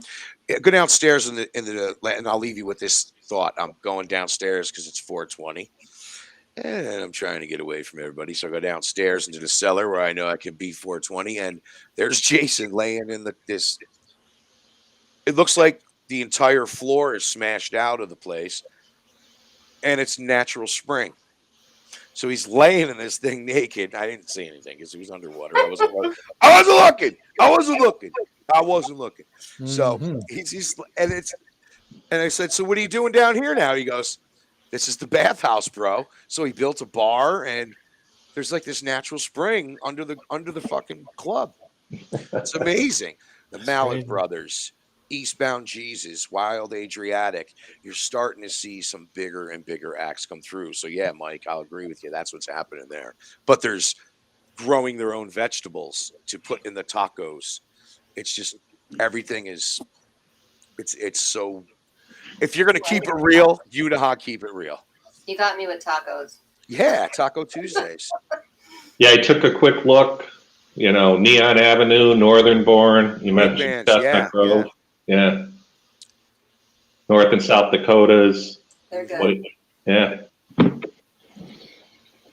Go downstairs and I'll leave you with this thought. I'm going downstairs because it's 420. And I'm trying to get away from everybody. So I go downstairs into the cellar where I know I can be 420. And there's Jason laying in this. It looks like the entire floor is smashed out of the place. And it's natural spring. So he's laying in this thing naked. I didn't see anything because he was underwater. I wasn't looking. So he's and I said, so what are you doing down here now? He goes, this is the bathhouse, bro. So he built a bar, and there's like this natural spring under the fucking club. It's amazing. The Mallet Brothers, Eastbound Jesus, Wild Adriatic. You're starting to see some bigger and bigger acts come through. So yeah, Mike, I'll agree with you. That's what's happening there. But there's growing their own vegetables to put in the tacos. It's just everything is. It's so. If you're going to keep it real, Unihog, keep it real. You got me with tacos. Yeah, Taco Tuesdays. Yeah, I took a quick look. Neon Avenue, Northern Born. You mentioned Chestnut Grove. Yeah. North and South Dakotas. They're good. Yeah.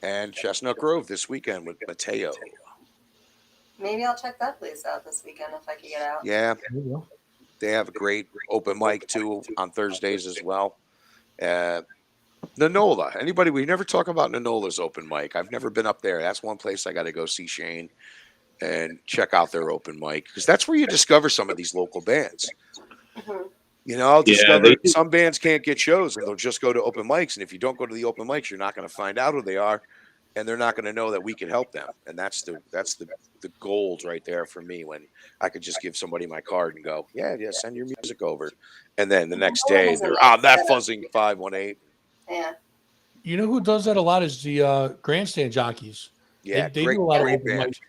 And Chestnut Grove this weekend with Mateo. Maybe I'll check that place out this weekend if I can get out. Yeah. They have a great open mic, too, on Thursdays as well. Nonola. We never talk about Nonola's open mic. I've never been up there. That's one place I got to go see Shane and check out their open mic because that's where you discover some of these local bands. Mm-hmm. I'll discover some bands can't get shows and they'll just go to open mics. And if you don't go to the open mics, you're not going to find out who they are. And they're not going to know that we can help them. And that's the gold right there for me when I could just give somebody my card and go, yeah, send your music over. And then the next day, they're that fuzzing 518. Yeah. You know who does that a lot is the grandstand jockeys. Yeah, They great, do a lot of great open band. mics,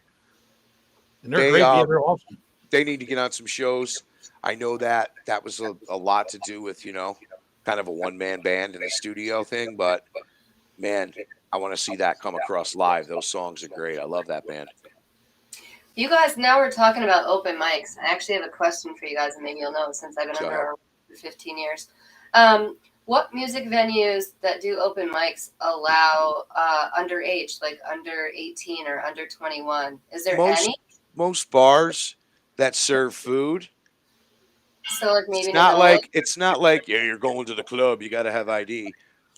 and they're They great. Yeah, they're awesome. they need to get on some shows. I know that was a lot to do with, kind of a one-man band in the studio thing, but man, I want to see that come across live. Those songs are great. I love that band. You guys, now we're talking about open mics. I actually have a question for you guys, and maybe you'll know since I've been Go under ahead. our for 15 years. What music venues that do open mics allow underage, like under 18 or under 21? Is there Most any? most bars that serve food, So like maybe an it's not like, yeah, you're going to the club, you got to have ID.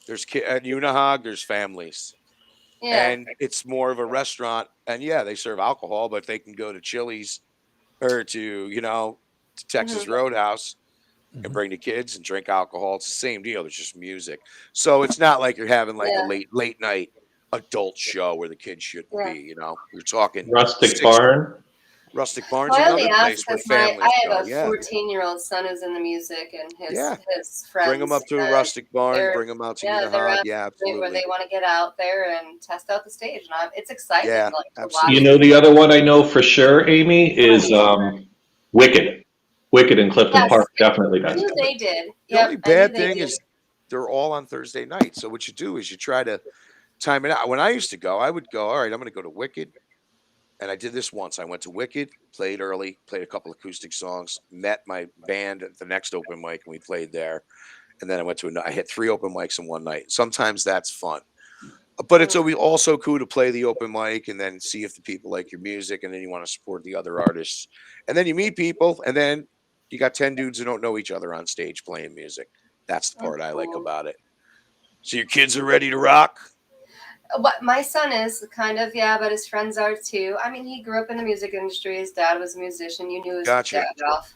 There's at Unihog, there's families. Yeah. And it's more of a restaurant, and yeah, they serve alcohol, but they can go to Chili's or to Texas Mhm. Roadhouse and Mhm. bring the kids and drink alcohol. It's the same deal. It's just music. So it's not like you're having like a Yeah. late night adult show where the kids shouldn't Yeah. be. You're talking Rustic 6 Barn. Rustic Barn's Well, I only another ask place where because families I go. have a Yeah, 14-year-old son who's in the music, and yeah. his friends. Bring them up to a Rustic Barn. they're Bring them out to they're Unihog. at Yeah, the point where absolutely. they want to get out there and test out the stage, and it's exciting. Yeah, Like to watch. absolutely. You know, the other one I know for sure, Amy, is Wicked. Wicked in Clifton Yes, Park definitely I does knew it. they did. The only Yep, I knew bad they thing did. is they're all on Thursday night. So what you do is you try to time it out. When I used to go, I would go, all right, I'm going to go to Wicked. And I did this once. I went to Wicked, played early, played a couple acoustic songs, met my band at the next open mic, and we played there. And then I went to I hit 3 open mics in one night. Sometimes that's fun. But it's always also cool to play the open mic and then see if the people like your music, and then you want to support the other artists. And then you meet people, and then you got 10 dudes who don't know each other on stage playing music. That's the part I like Cool. about it. So your kids are ready to rock? What my son is kind of, yeah, but his friends are too. I mean, he grew up in the music industry. His dad was a musician. You knew his Gotcha. dad, Ralph.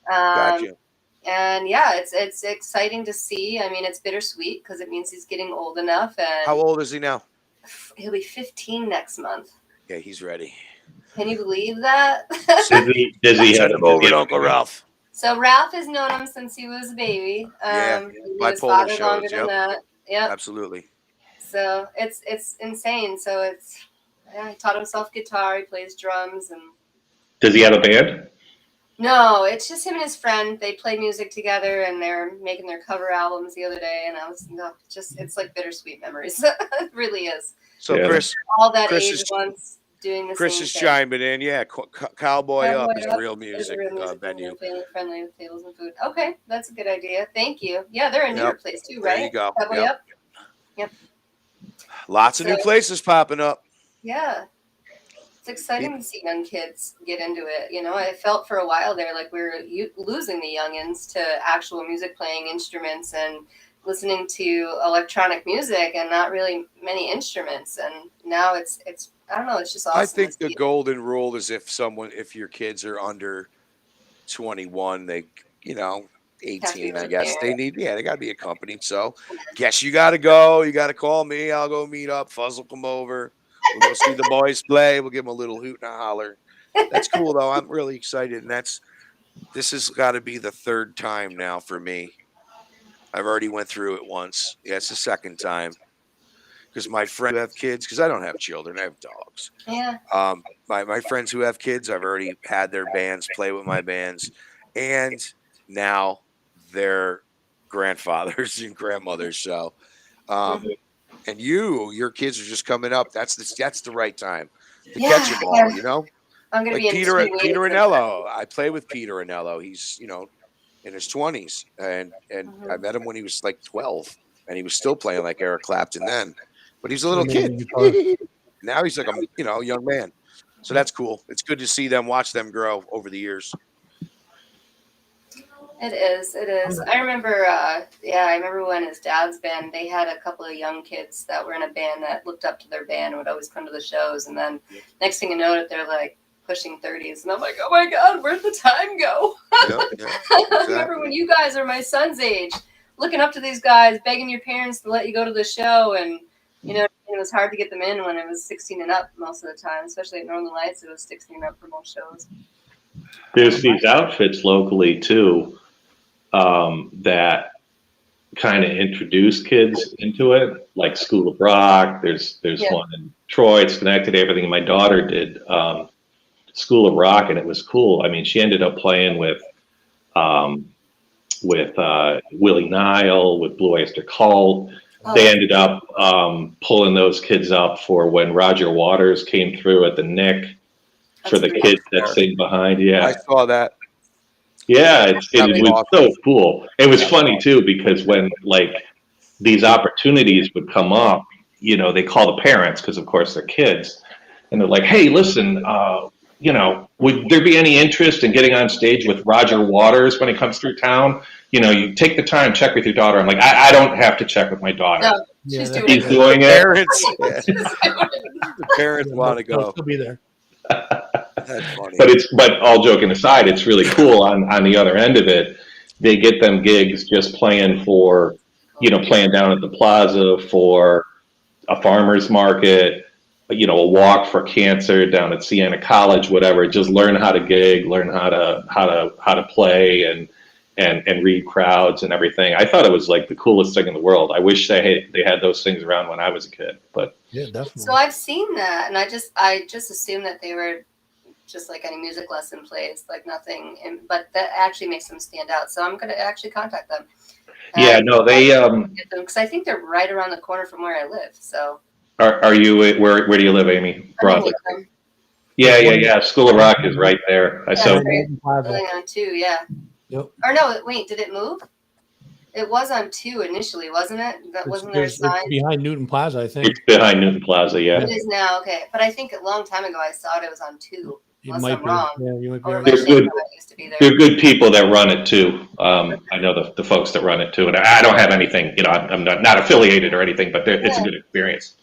Gotcha. And yeah, it's exciting to see. I mean, it's bittersweet because it means he's getting old enough, and How old is he now? he'll be 15 next month. Yeah, he's ready. Can you believe that? Does he Send have him over to Uncle Ralph. So Ralph has known him since he was a baby. Yeah, He knew his bipolar father shows, longer than yep. that. Yep. Absolutely. So it's insane. So he taught himself guitar. He plays drums, and Does he have a band? no, it's just him and his friend. They play music together, and they're making their cover albums the other day. And I was it's like bittersweet memories. It really is. So Yeah. Chris All that Chris age is- once doing the Chris same is thing. chiming in. Yeah, Cowboy Up is Cowboy real Up is music a real music venue. and family friendly with tables and food. Okay, that's a good idea. Thank you. Yeah, they're a newer Yep. place too, There right? you go. Cowboy Yep. Up. Yep. Lots of new So- places popping up. Yeah. It's exciting to see young kids get into it. You know, I felt for a while there like we were losing the youngins to actual music playing instruments and listening to electronic music and not really many instruments. And now it's I don't know, it's just awesome. I think to the see. golden rule is if your kids are under 21, they 18, I guess they got to be accompanied. So guess you got to go. You got to call me. I'll go meet up. Fuzz will come over. We'll go see the boys play. We'll give them a little hoot and a holler. That's cool though. I'm really excited, and this has got to be the 3rd time now for me. I've already went through it once. Yeah, it's the 2nd time because my friends who have kids, because I don't have children, I have dogs. Yeah. My friends who have kids, I've already had their bands play with my bands, and now they're grandfathers and grandmothers. So, and your kids are just coming up. That's the right time to catch them all. I'm gonna Like be in Peter 2 weeks. Anello. I play with Peter Anello. He's in his 20s, and I met him when he was like 12, and he was still playing like Eric Clapton then, but he's a little kid. Now he's like a young man. So that's cool. It's good to see them, watch them grow over the years. It is. I remember, I remember when his dad's band, they had a couple of young kids that were in a band that looked up to their band and would always come to the shows. And then next thing you know, they're like pushing 30s. And I'm like, oh my God, where'd the time go? I remember when you guys are my son's age, looking up to these guys, begging your parents to let you go to the show. And, it was hard to get them in when it was 16 and up most of the time, especially at Northern Lights. It was 16 and up for most shows. There's these outfits locally too that kind of introduce kids into it, like School of Rock. There's Yeah. one in Troy, it's connected to everything. My daughter did School of Rock, and it was cool. I mean, she ended up playing with Willie Nile, with Blue Oyster Cult. They ended up pulling those kids up for when Roger Waters came through at the Nick for the kids that sing behind. Yeah, I saw that. yeah, it was awesome. so cool. It was funny too, because when like these opportunities would come up, you know, they call the parents because of course they're kids, and they're like, "Hey, listen, you know, would there be any interest in getting on stage with Roger Waters when he comes through town? You know, you take the time, check with your daughter." I'm like, I don't have to check with my daughter. No, Yeah, she's that- doing He's it. doing it. Parents, the parents want to They'll go. still be there. That's funny. But all joking aside, it's really cool. On the other end of it, they get them gigs just playing for, you know, playing down at the plaza for a farmer's market, you know, a walk for cancer down at Siena College, whatever. Just learn how to gig, learn how to play and read crowds and everything. I thought it was like the coolest thing in the world. I wish they had those things around when I was a kid. But Yeah, definitely. So I've seen that, and I just assumed that they were just like any music lesson place, like nothing. But that actually makes them stand out. So I'm gonna actually contact them. yeah, no, they because I think they're right around the corner from where I live. So are you where do you live, Amy? I'm in Broadly. Wickham. Yeah. School of Rock is right there. Yeah, So right. Building on 2, yeah. Yep. Or no, wait, did it move? It was on 2 initially, wasn't it? That wasn't there a It's sign? behind Newton Plaza, I think. it's behind Newton Plaza. Yeah. It is now, okay. But I think a long time ago I saw it was on 2. It Unless might I'm be. wrong. Yeah, you might be Or right. my They're good. used to be there. They're good people that run it too. I know the folks that run it too, and I don't have anything. You know, I'm not affiliated or anything, but it's a good experience.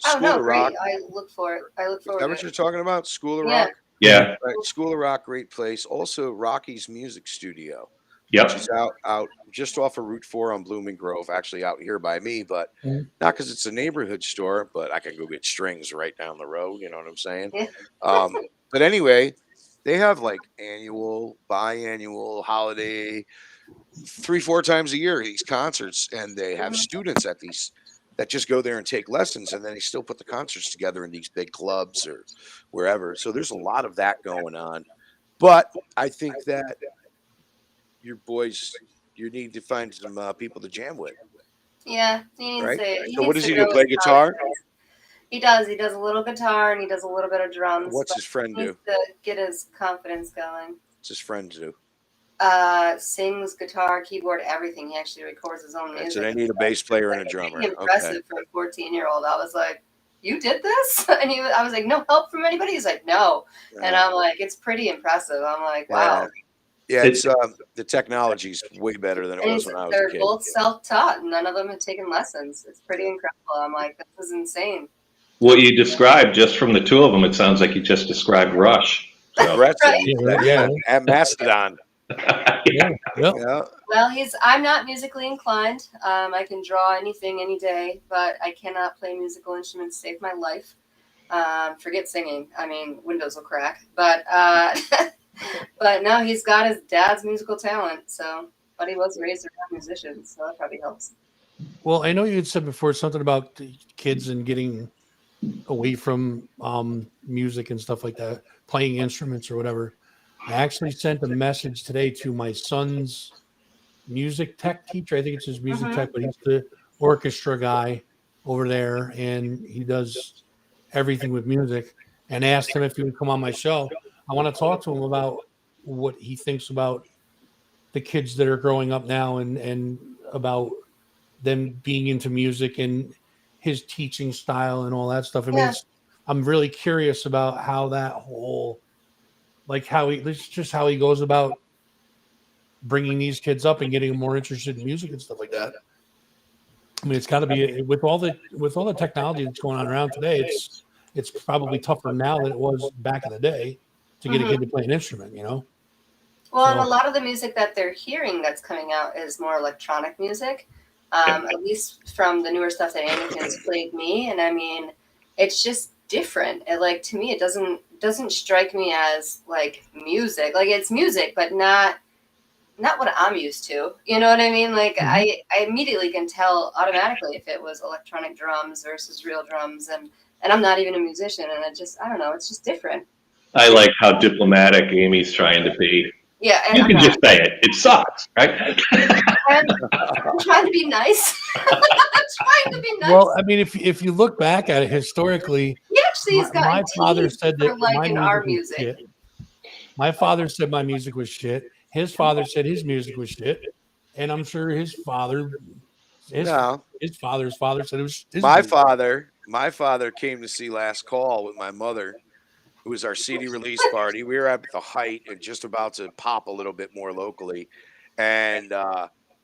Oh School no, of great! Rock. I look for it. I look Is forward that to what it. you're talking about? School of Yeah. Rock? Yeah. Right. School of Rock, great place. Also, Rocky's Music Studio, Yep. which is out just off of Route 4 on Blooming Grove, actually out here by me, but Mhm. not because it's a neighborhood store, but I can go get strings right down the road. You know what I'm saying? Yeah. But anyway, they have like annual, biannual, holiday, 3-4 times a year these concerts, and they have students at these that just go there and take lessons, and then they still put the concerts together in these big clubs or wherever. So there's a lot of that going on. But I think that your boys, you need to find some people to jam with, Yeah, he needs right? to. So what does he grow do? Play his guitar? confidence. He does. He does a little guitar and he does a little bit of drums. What's but his friend he do? needs to get his confidence going. What's his friend do? Sings, guitar, keyboard, everything. He actually records his own Right, music. so they need a bass player and a It's drummer. pretty Okay. impressive for a 14-year-old. I was like, "You did this?" And I was like, "No help from anybody." He's like, "No," and I'm like, "It's pretty impressive." I'm like, "Wow." Yeah, it's the technology's way better than it And was when I was a they're kid. both self-taught. None of them had taken lessons. It's pretty incredible. I'm like, this is insane. What you described, just from the two of them, it sounds like you just described Rush. So, Aggressive, Yeah, yeah. at Mastodon. Yeah. Yep. Yeah, Well, I'm not musically inclined. I can draw anything any day, but I cannot play musical instruments to save my life. Forget singing. I mean, windows will crack. But but no, he's got his dad's musical talent. So, but he was raised around musicians, so that probably helps. Well, I know you had said before something about the kids and getting away from music and stuff like that, playing instruments or whatever. I actually sent a message today to my son's music tech teacher. I think it's his music tech, but he's the orchestra guy over there, and he does everything with music. And asked him if he would come on my show. I want to talk to him about what he thinks about the kids that are growing up now and about them being into music and his teaching style and all that stuff. I mean, I'm really curious about how that whole, like how he goes about bringing these kids up and getting them more interested in music and stuff like that. I mean, it's got to be with all the technology that's going on around today. It's probably tougher now than it was back in the day to get a kid to play an instrument, you know? Well, and a lot of the music that they're hearing that's coming out is more electronic music, at least from the newer stuff that Anakin's played me. And I mean, it's just different. Like, to me, it doesn't strike me as like music. Like, it's music, but not not what I'm used to. You know what I mean? Like I immediately can tell automatically if it was electronic drums versus real drums, and I'm not even a musician, and I don't know, it's just different. I like how diplomatic Amy's trying to be. Yeah, and You I'm can not. just say it. It sucks, right? I'm trying to be nice. I'm trying to be nice. Well, I mean, if you look back at it historically, He actually has gotten my father teased said for that my liking our music was music. shit. My father said my music was shit. His father said his music was shit, and I'm sure his father's father said it was his My music. father came to see Last Call with my mother. It was our CD release party. We were at the height and just about to pop a little bit more locally. And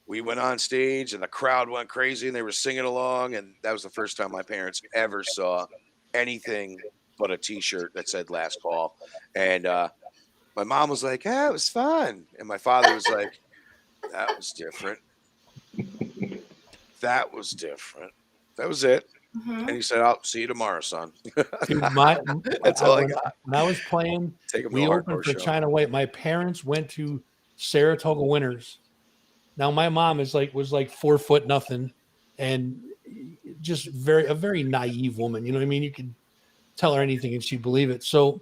we went on stage and the crowd went crazy and they were singing along. And that was the first time my parents ever saw anything but a t-shirt that said Last Call. And my mom was like, "Yeah, it was fun." And my father was like, "That was different. That was different. That was it." Mm-hmm. And he said, "I'll see you tomorrow, son." Dude, That's all I got. when I was playing, Take him to we a opened hardcore for show. China White. My parents went to Saratoga Winners. Now my mom was like 4 foot nothing, and just a very naive woman. You know what I mean? You could tell her anything and she'd believe it. So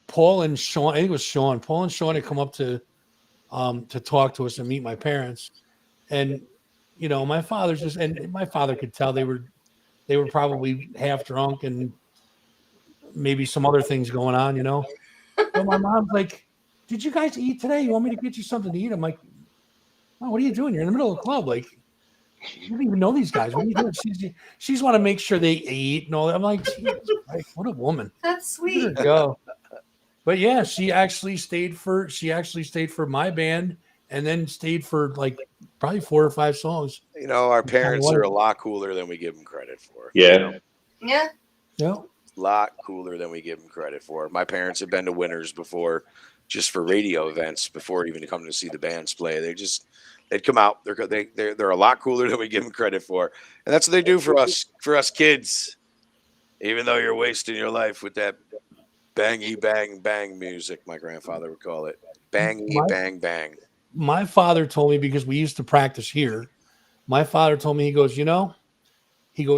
Paul and Sean, I think it was Sean. Paul and Sean had come up to talk to us and meet my parents, and you know my father could tell they were probably half drunk and maybe some other things going on, you know. But my mom's like, "Did you guys eat today? You want me to get you something to eat?" I'm like, "Oh, what are you doing? You're in the middle of the club. Like, you don't even know these guys. What are you doing?" She's want to make sure they eat and all that. I'm like, Jesus Christ, what a woman. That's Let her sweet. go. But yeah, she actually stayed for my band and then stayed for like probably 4 or 5 songs. You know, our parents are a White. lot cooler than we give them credit for. Yeah. Yeah. Yeah. A lot cooler than we give them credit for. My parents have been to Winners before, just for radio events, before even coming to see the bands play. They'd come out. They're a lot cooler than we give them credit for, and that's what they do for us kids. Even though you're wasting your life with that bangy bang bang music, my grandfather would call it bangy bang bang. My father told me, because we used to practice here. My father told me, he goes,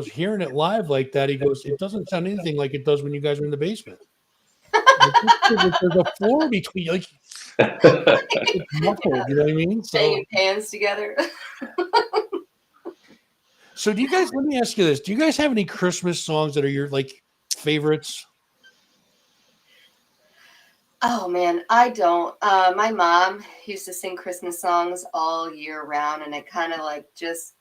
hearing it live like that, he goes, it doesn't sound anything like it does when you guys are in the basement. Like, there's a floor between, like, it's muffled, you know what I mean? So, Banging hands together. so do you guys, let me ask you this. Do you guys have any Christmas songs that are your like favorites? Oh man, I don't. My mom used to sing Christmas songs all year round, and it kind of like just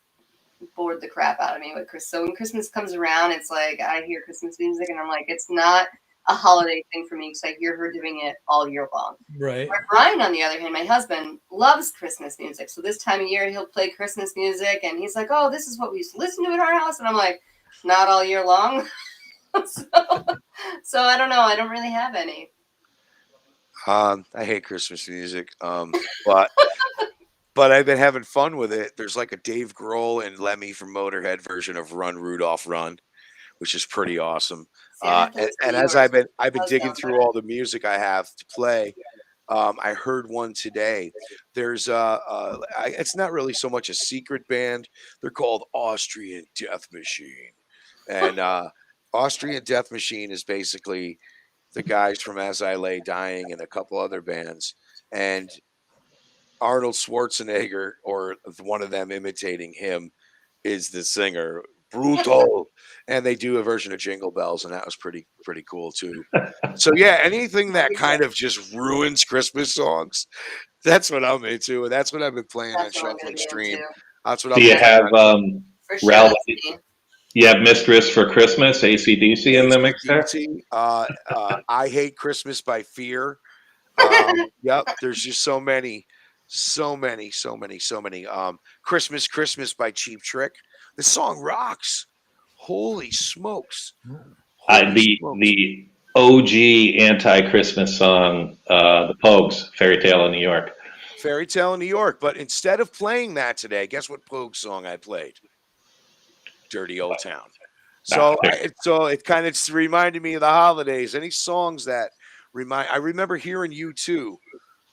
bored the crap out of me with Chris. So when Christmas comes around, it's like I hear Christmas music, and I'm like, it's not a holiday thing for me because I hear her doing it all year long. Right. Where Brian, on the other hand, my husband, loves Christmas music. So this time of year, he'll play Christmas music, and he's like, "Oh, this is what we used to listen to at our house," and I'm like, "Not all year long." so I don't know. I don't really have any. I hate Christmas music, but I've been having fun with it. There's like a Dave Grohl and Lemmy from Motorhead version of "Run Rudolph Run," which is pretty awesome. See, I have those And yours. as I've been Those digging sound through better. all the music I have to play, I heard one today. There's it's not really so much a secret band. They're called Austrian Death Machine, and Austrian Death Machine is basically the guys from As I Lay Dying and a couple other bands, and Arnold Schwarzenegger, or one of them imitating him, is the singer. Brutal, and they do a version of Jingle Bells, and that was pretty cool too. So yeah, anything that kind of just ruins Christmas songs, that's what I'm into, and that's what I've been playing on That's what I'm Shuffle gonna and be Stream. into. That's what Do I'm you playing have on For sure, Ralph? that's me. You have Mistress for Christmas, AC/DC in the mix there? AC/DC, I Hate Christmas by Fear. Yep, there's just so many. Christmas by Cheap Trick. The song rocks. Holy smokes. Holy smokes. The OG anti-Christmas song, the Pogues, "Fairy Tale in New York." Fairy Tale in New York. But instead of playing that today, guess what Pogue song I played? Dirty Old Town. So it kind of reminded me of the holidays. Any songs that I remember hearing U2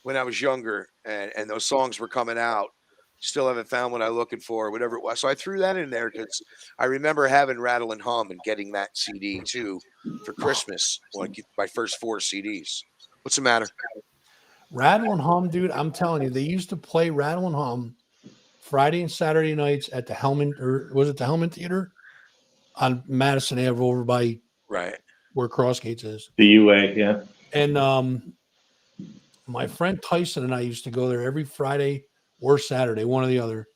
when I was younger, and those songs were coming out. Still haven't found what I'm looking for, whatever it was. So I threw that in there because I remember having Rattle and Hum and getting that CD too for Christmas. Like my first 4 CDs. What's the matter? Rattle and Hum, dude. I'm telling you, they used to play Rattle and Hum Friday and Saturday nights at the Hellman, or was it the Hellman Theater on Madison Ave over by Right. where Crossgates is. The UA, yeah. And my friend Tyson and I used to go there every Friday or Saturday, one or the other.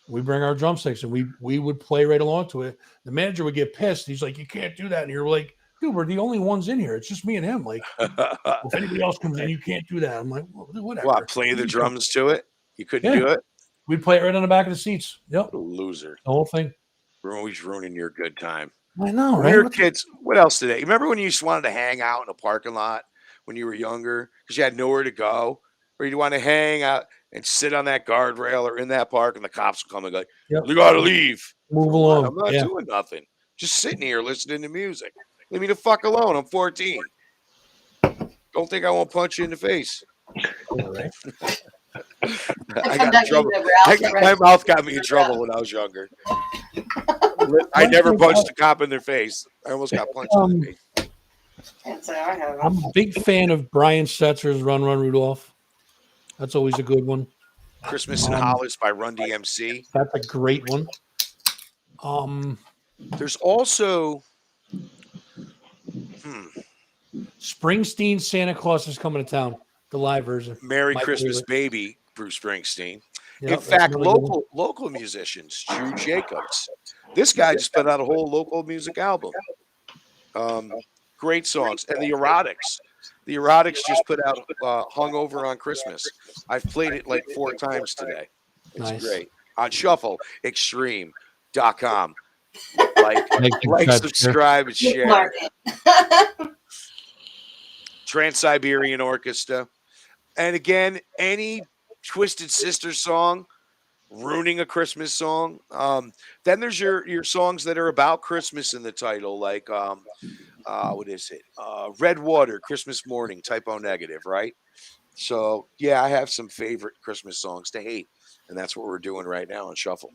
We bring our drumsticks and we would play right along to it. The manager would get pissed. He's like, "You can't do that." And you're like, "Dude, we're the only ones in here. It's just me and him. Like, if anybody else comes in, you can't do that." I'm like, well, "Whatever." What, play the drums to it? You couldn't do it? We'd play it right on the back of the seats. Yep. What a loser. The whole thing. We're always ruining your good time. I know, When right? we were kids, what else today? You remember when you just wanted to hang out in a parking lot when you were younger because you had nowhere to go, or you want to hang out and sit on that guardrail or in that park, and the cops will come and go, Yep. "You got to leave." Move along. I'm not doing nothing. Just sitting here listening to music. Leave me the fuck alone. I'm 14. Don't think I won't punch you in the face. I got in trouble. My mouth got me in trouble when I was younger. I never punched a cop in their face. I almost got punched in the face. Can't say I have. I'm a big fan of Brian Setzer's Run Run Rudolph. That's always a good one. Christmas in Hollis by Run DMC. That's a great one. There's also Springsteen, Santa Claus is coming to town. The live version. Merry My Christmas favorite. Baby, Bruce Springsteen. Yep, In that's fact, another good one. local musicians, Drew Jacobs. This guy just put out a whole local music album. Great songs. And the Erotics. The Erotics just put out Hungover on Christmas. I've played it like 4 times today. It's Nice. great. On Shuffle, Extreme.com. Like, subscribe, and share. Trans-Siberian Orchestra. And again, any Twisted Sister song, ruining a Christmas song. Then there's your songs that are about Christmas in the title, like what is it? Red Water, Christmas Morning, Typo Negative, right? So yeah, I have some favorite Christmas songs to hate, and that's what we're doing right now on Shuffle.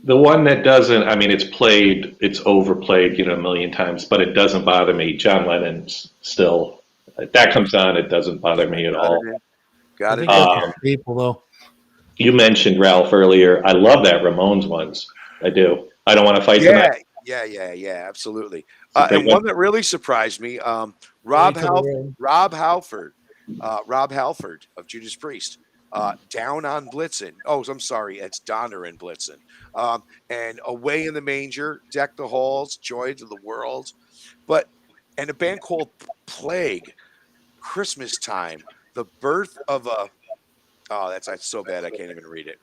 The one that doesn't, I mean, it's overplayed, a million times, but it doesn't bother me. John Lennon's still, that comes on, it doesn't bother me at all. Got it. People though. You mentioned Ralph earlier. I love that Ramones ones. I do. I don't want to fight tonight. Yeah, absolutely. And one that really surprised me, Rob Halford of Judas Priest, Down on Blitzen. Oh, I'm sorry, it's Donner and Blitzen. And Away in the Manger, Deck the Halls, Joy to the World, and a band called Plague, Christmas Time, the birth of a. Oh, that's so bad I can't even read it.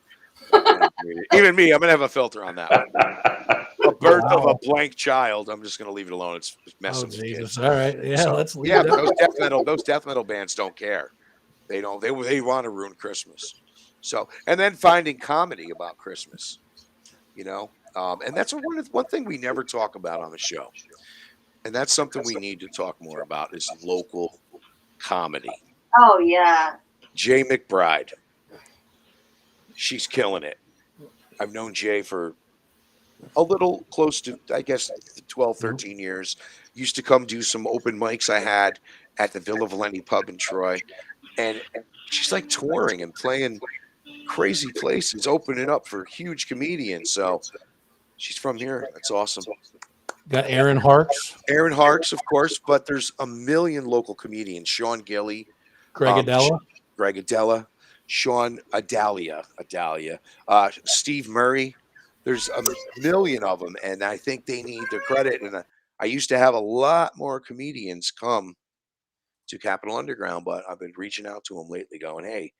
Even me, I'm gonna have a filter on that one. A birth of a blank child. I'm just gonna leave it alone. It's messing with kids. All right, yeah, let's leave yeah. it But those death metal bands don't care. They don't. They want to ruin Christmas. So, and then finding comedy about Christmas, and that's one thing we never talk about on the show, and that's something we need to talk more about is local comedy. Oh yeah. Jay Mcbride. She's killing it. I've known Jay for a little close to, I guess, 12, 13 years. Used to come do some open mics I had at the Villa Valenti pub in Troy. And she's like touring and playing crazy places, opening up for huge comedians. So she's from here. That's awesome. Got Aaron Harks. Aaron Harks, of course, but there's a million local comedians. Sean Gilly. Greg Adela. Sean Adalia, Steve Murray. There's a million of them, and I think they need the credit. And I used to have a lot more comedians come to Capitol Underground, but I've been reaching out to them lately going, hey,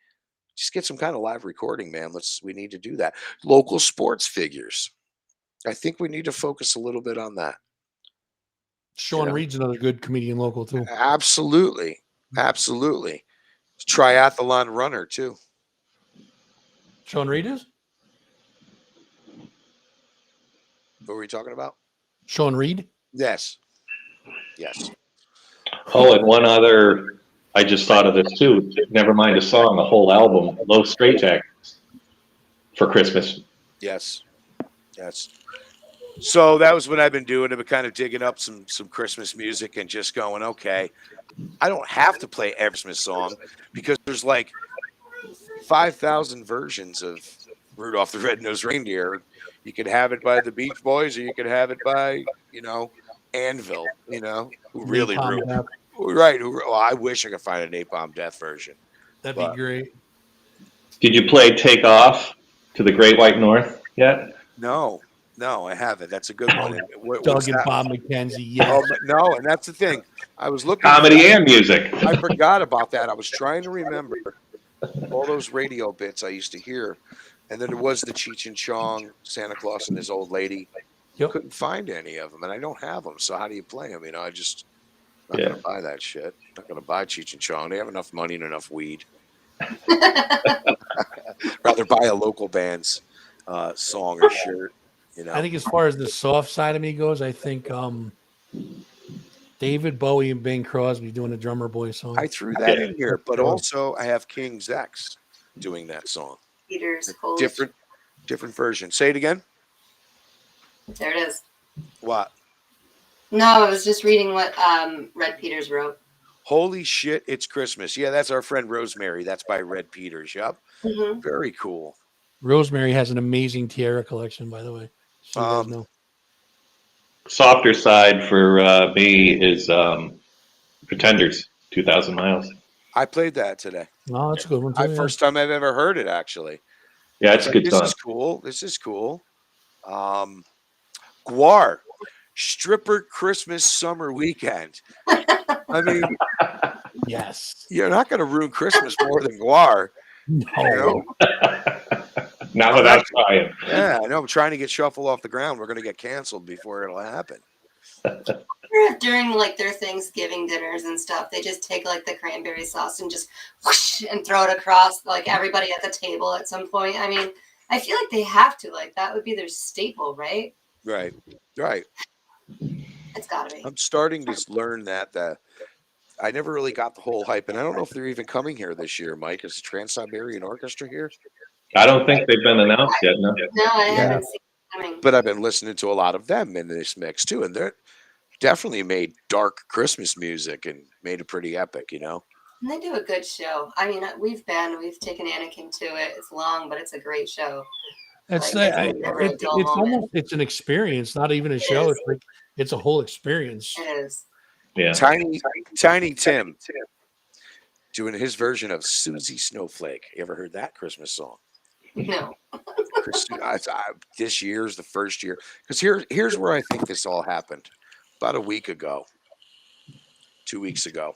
just get some kind of live recording, man. We need to do that. Local sports figures. I think we need to focus a little bit on that. Sean Reed's another good comedian local too. Absolutely. Triathlon runner too. Sean Reed is? What were we talking about? Sean Reed? Yes. Oh, and one other, I just thought of this too. Never mind a song, a whole album, Low Straitjackets for Christmas. Yes. Yes. So that was what I've been doing. I've been kind of digging up some Christmas music and just going, okay, I don't have to play every Christmas song because there's like 5,000 versions of Rudolph the Red-Nosed Reindeer. You could have it by the Beach Boys, or you could have it by, Anvil, who really Napalm ruined. Death. Right. Well, I wish I could find a Napalm Death version. That'd But- be great. Did you play Take Off to the Great White North yet? No, I haven't. That's a good one. And what's Doug and that? Bob McKenzie. Yeah. Oh, but no, and that's the thing. I was looking Comedy and music. I forgot about that. I was trying to remember all those radio bits I used to hear. And then there was the Cheech and Chong, Santa Claus and his old lady. Yep. Couldn't find any of them, and I don't have them. So how do you play them? I just not Yeah. gonna buy that shit. Not gonna buy Cheech and Chong. They have enough money and enough weed. Rather buy a local band's song or shirt. I think as far as the soft side of me goes, I think David Bowie and Bing Crosby doing the Drummer Boy song. I threw that in here, but also I have King's X doing that song. Peter's Different version. Say it again. There it is. What? No, I was just reading what Red Peters wrote. Holy shit, it's Christmas. Yeah, that's our friend Rosemary. That's by Red Peters. Yep. Mm-hmm. Very cool. Rosemary has an amazing tiara collection, by the way. So you guys know. Softer side for me is Pretenders, 2,000 Miles. I played that today. Oh, that's a good one too. First time I've ever heard it, actually. Yeah, it's a good This song. is cool. This is cool. Guar, stripper Christmas summer weekend. I mean, Yes. you're not going to ruin Christmas more than Guar. No. Not without trying. Yeah, I know. I'm trying to get Shuffle off the ground. We're going to get canceled before it'll happen. During like their Thanksgiving dinners and stuff, they just take like the cranberry sauce and just whoosh and throw it across like everybody at the table at some point. I mean, I feel like they have to, like that would be their staple, right? Right. It's gotta be. I'm starting to learn that I never really got the whole hype, and I don't know if they're even coming here this year, Mike. Is the Trans-Siberian Orchestra here? I don't think they've been announced yet, no. No, I haven't seen it coming. But I've been listening to a lot of them in this mix too, and they're definitely made dark Christmas music and made it pretty epic, And they do a good show. I mean, we've taken Anakin to it. It's long, but it's a great show. That's Like, it's it's almost it's an experience, not even a show. It's like it's a whole experience. It is. Yeah. Tiny Tim doing his version of Susie Snowflake. You ever heard that Christmas song? No. This year's the first year, because here's where I think this all happened. About a week ago, 2 weeks ago,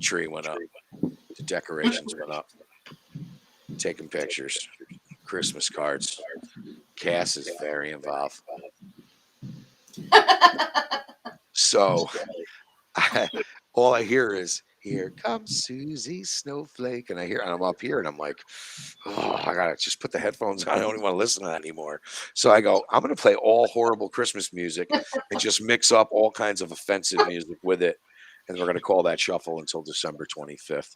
tree went up, the decorations went up, taking pictures, Christmas cards. Cass is very involved. So all I hear is, "Here comes Susie Snowflake," and I'm up here and I'm like, "Oh, I gotta just put the headphones on. I don't even want to listen to that anymore." So I go, "I'm gonna play all horrible Christmas music and just mix up all kinds of offensive music with it, and we're gonna call that shuffle until December 25th."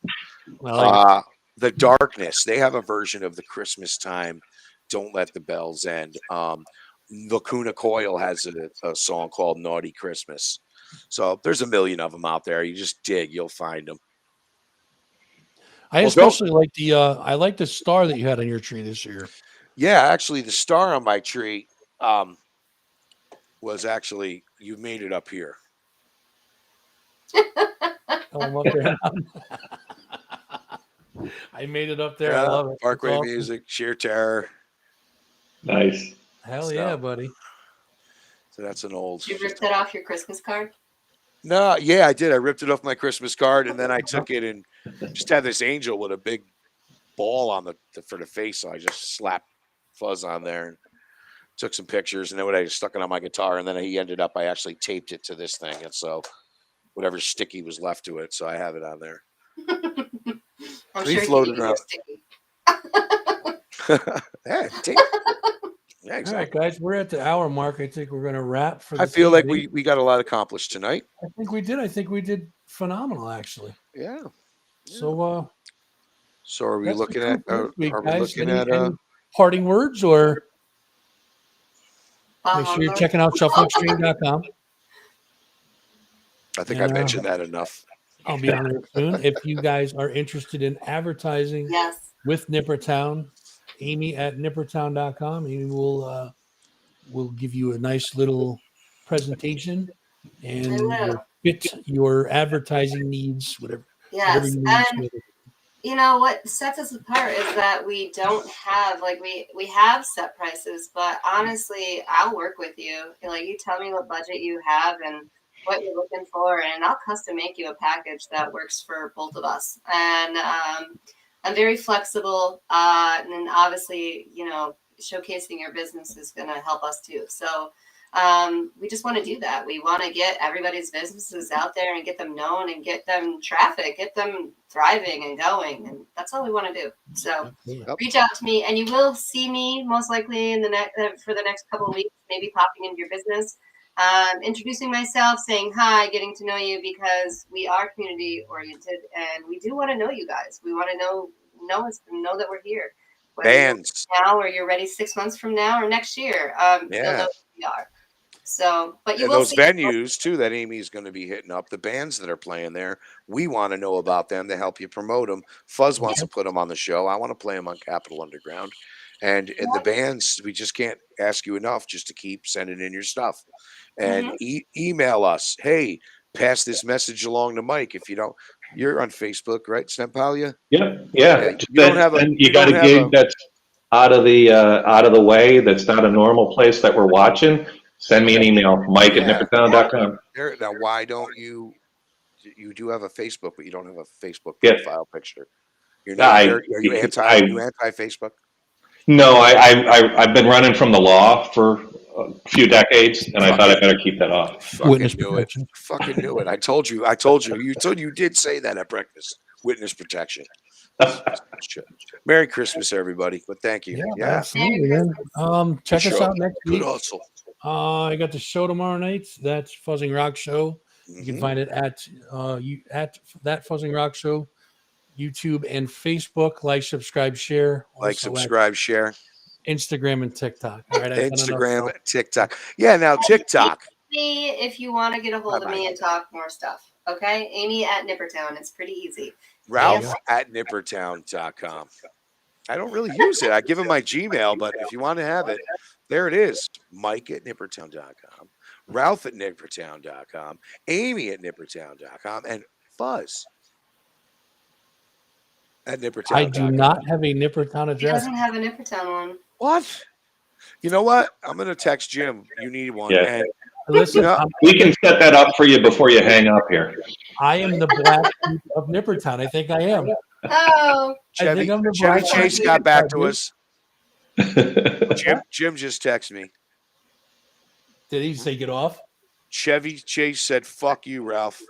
The Darkness, they have a version of the Christmas time. Don't Let the Bells End. Lacuna Coil has a song called Naughty Christmas. So there's a million of them out there. You just dig, you'll find them. I especially like the star that you had on your tree this year. Yeah, actually, the star on my tree was actually, you made it up here. I'm up there. I made it up there. I love it. Parkway Awesome. Music, Sheer Terror. Nice. Hell yeah, buddy. So that's an old. Did you rip that off your Christmas card? No, yeah, I did. I ripped it off my Christmas card, and then I took it and just had this angel with a big ball on for the face. So I just slapped fuzz on there and took some pictures, and then I just stuck it on my guitar, and then I actually taped it to this thing, and so whatever sticky was left to it, so I have it on there. I'm He sure floated you around. sticky. Yeah, yeah, All right, exactly. guys, we're at the hour mark. I think we're going to wrap for. I feel like we got a lot accomplished tonight. I think we did. I think we did phenomenal, actually. Yeah. So So are we that's the looking truth at? for Are this week, we guys. looking Any, at? any parting words, or make sure you're Uh-huh. checking out shufflingstream.com. I think I And mentioned that enough. I'll be on there soon. If you guys are interested in advertising Yes. with Nippertown, Amy at nippertown.com. Amy will give you a nice little presentation and I will will. fit your advertising needs, whatever Yes. you need. And you know what sets us apart is that we don't have we have set prices, but honestly, I'll work with you. Like, you tell me what budget you have and what you're looking for, and I'll custom make you a package that works for both of us. And I'm very flexible, and then obviously, showcasing your business is going to help us too. So we just want to do that. We want to get everybody's businesses out there and get them known and get them traffic, get them thriving and going. And that's all we want to do. So reach out to me, and you will see me most likely in the for the next couple of weeks, maybe popping into your business, introducing myself, saying hi, getting to know you, because we are community oriented and we do want to know you guys. We want to know us and know that we're here. Whether Bands. now or you're ready 6 months from now or next year, you'll know who we are. So, but you And will those see venues too that Amy's going to be hitting up, the bands that are playing there, we want to know about them to help you promote them. Fuzz wants to put them on the show. I want to play them on Capitol Underground. And the bands, we just can't ask you enough just to keep sending in your stuff. And email us. Hey, pass this message along to Mike. If you don't, you're on Facebook, right, Snempalia? Yeah. You don't have a. You got a gig that's out of the way. That's not a normal place that we're watching. Send me an email, Mike at nippertown.com. Now, why don't you? You do have a Facebook, but you don't have a Facebook profile picture. You're not. Are you anti-Facebook? No, I've been running from the law for a few decades, and I thought I better keep that off. Witness Knew protection. it. Fucking knew it. I told you. You did say that at breakfast. Witness protection. Merry Christmas, everybody. But thank you. Yeah. Absolutely, man. Check us out next week. Good hustle. I got the show tomorrow night. That's Fuzzing Rock Show. You can find it at that Fuzzing Rock Show, YouTube and Facebook. Like, subscribe, share. Subscribe, share. Instagram and TikTok. All right. Instagram, TikTok. Yeah, now TikTok. Me if you want to get a hold of me and talk more stuff. Okay, Amy at Nippertown. It's pretty easy. Ralph at nippertown.com. I don't really use it. I give him my Gmail, but if you want to have it, there it is. Mike at nippertown.com, Ralph at nippertown.com, Amy at nippertown.com, and Fuzz at nippertown.com. I do not have a Nippertown address. He doesn't have a Nippertown one. What? You know what? I'm going to text Jim. You need one. Yeah. And listen, we can set that up for you before you hang up here. I am the black sheep of Nippertown. I think I am. Oh, Chevy Chase got back to us. Jim just texted me. Did he say get off? Chevy Chase said, "Fuck you, Ralph."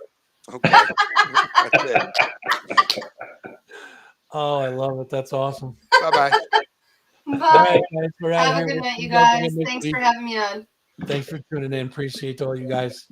Okay. That's it. Oh, I love it. That's awesome. Bye-bye. bye. All right, guys, we're out Have of a here. good night, you guys. Thanks for having me on. Thanks for tuning in. Appreciate all you guys.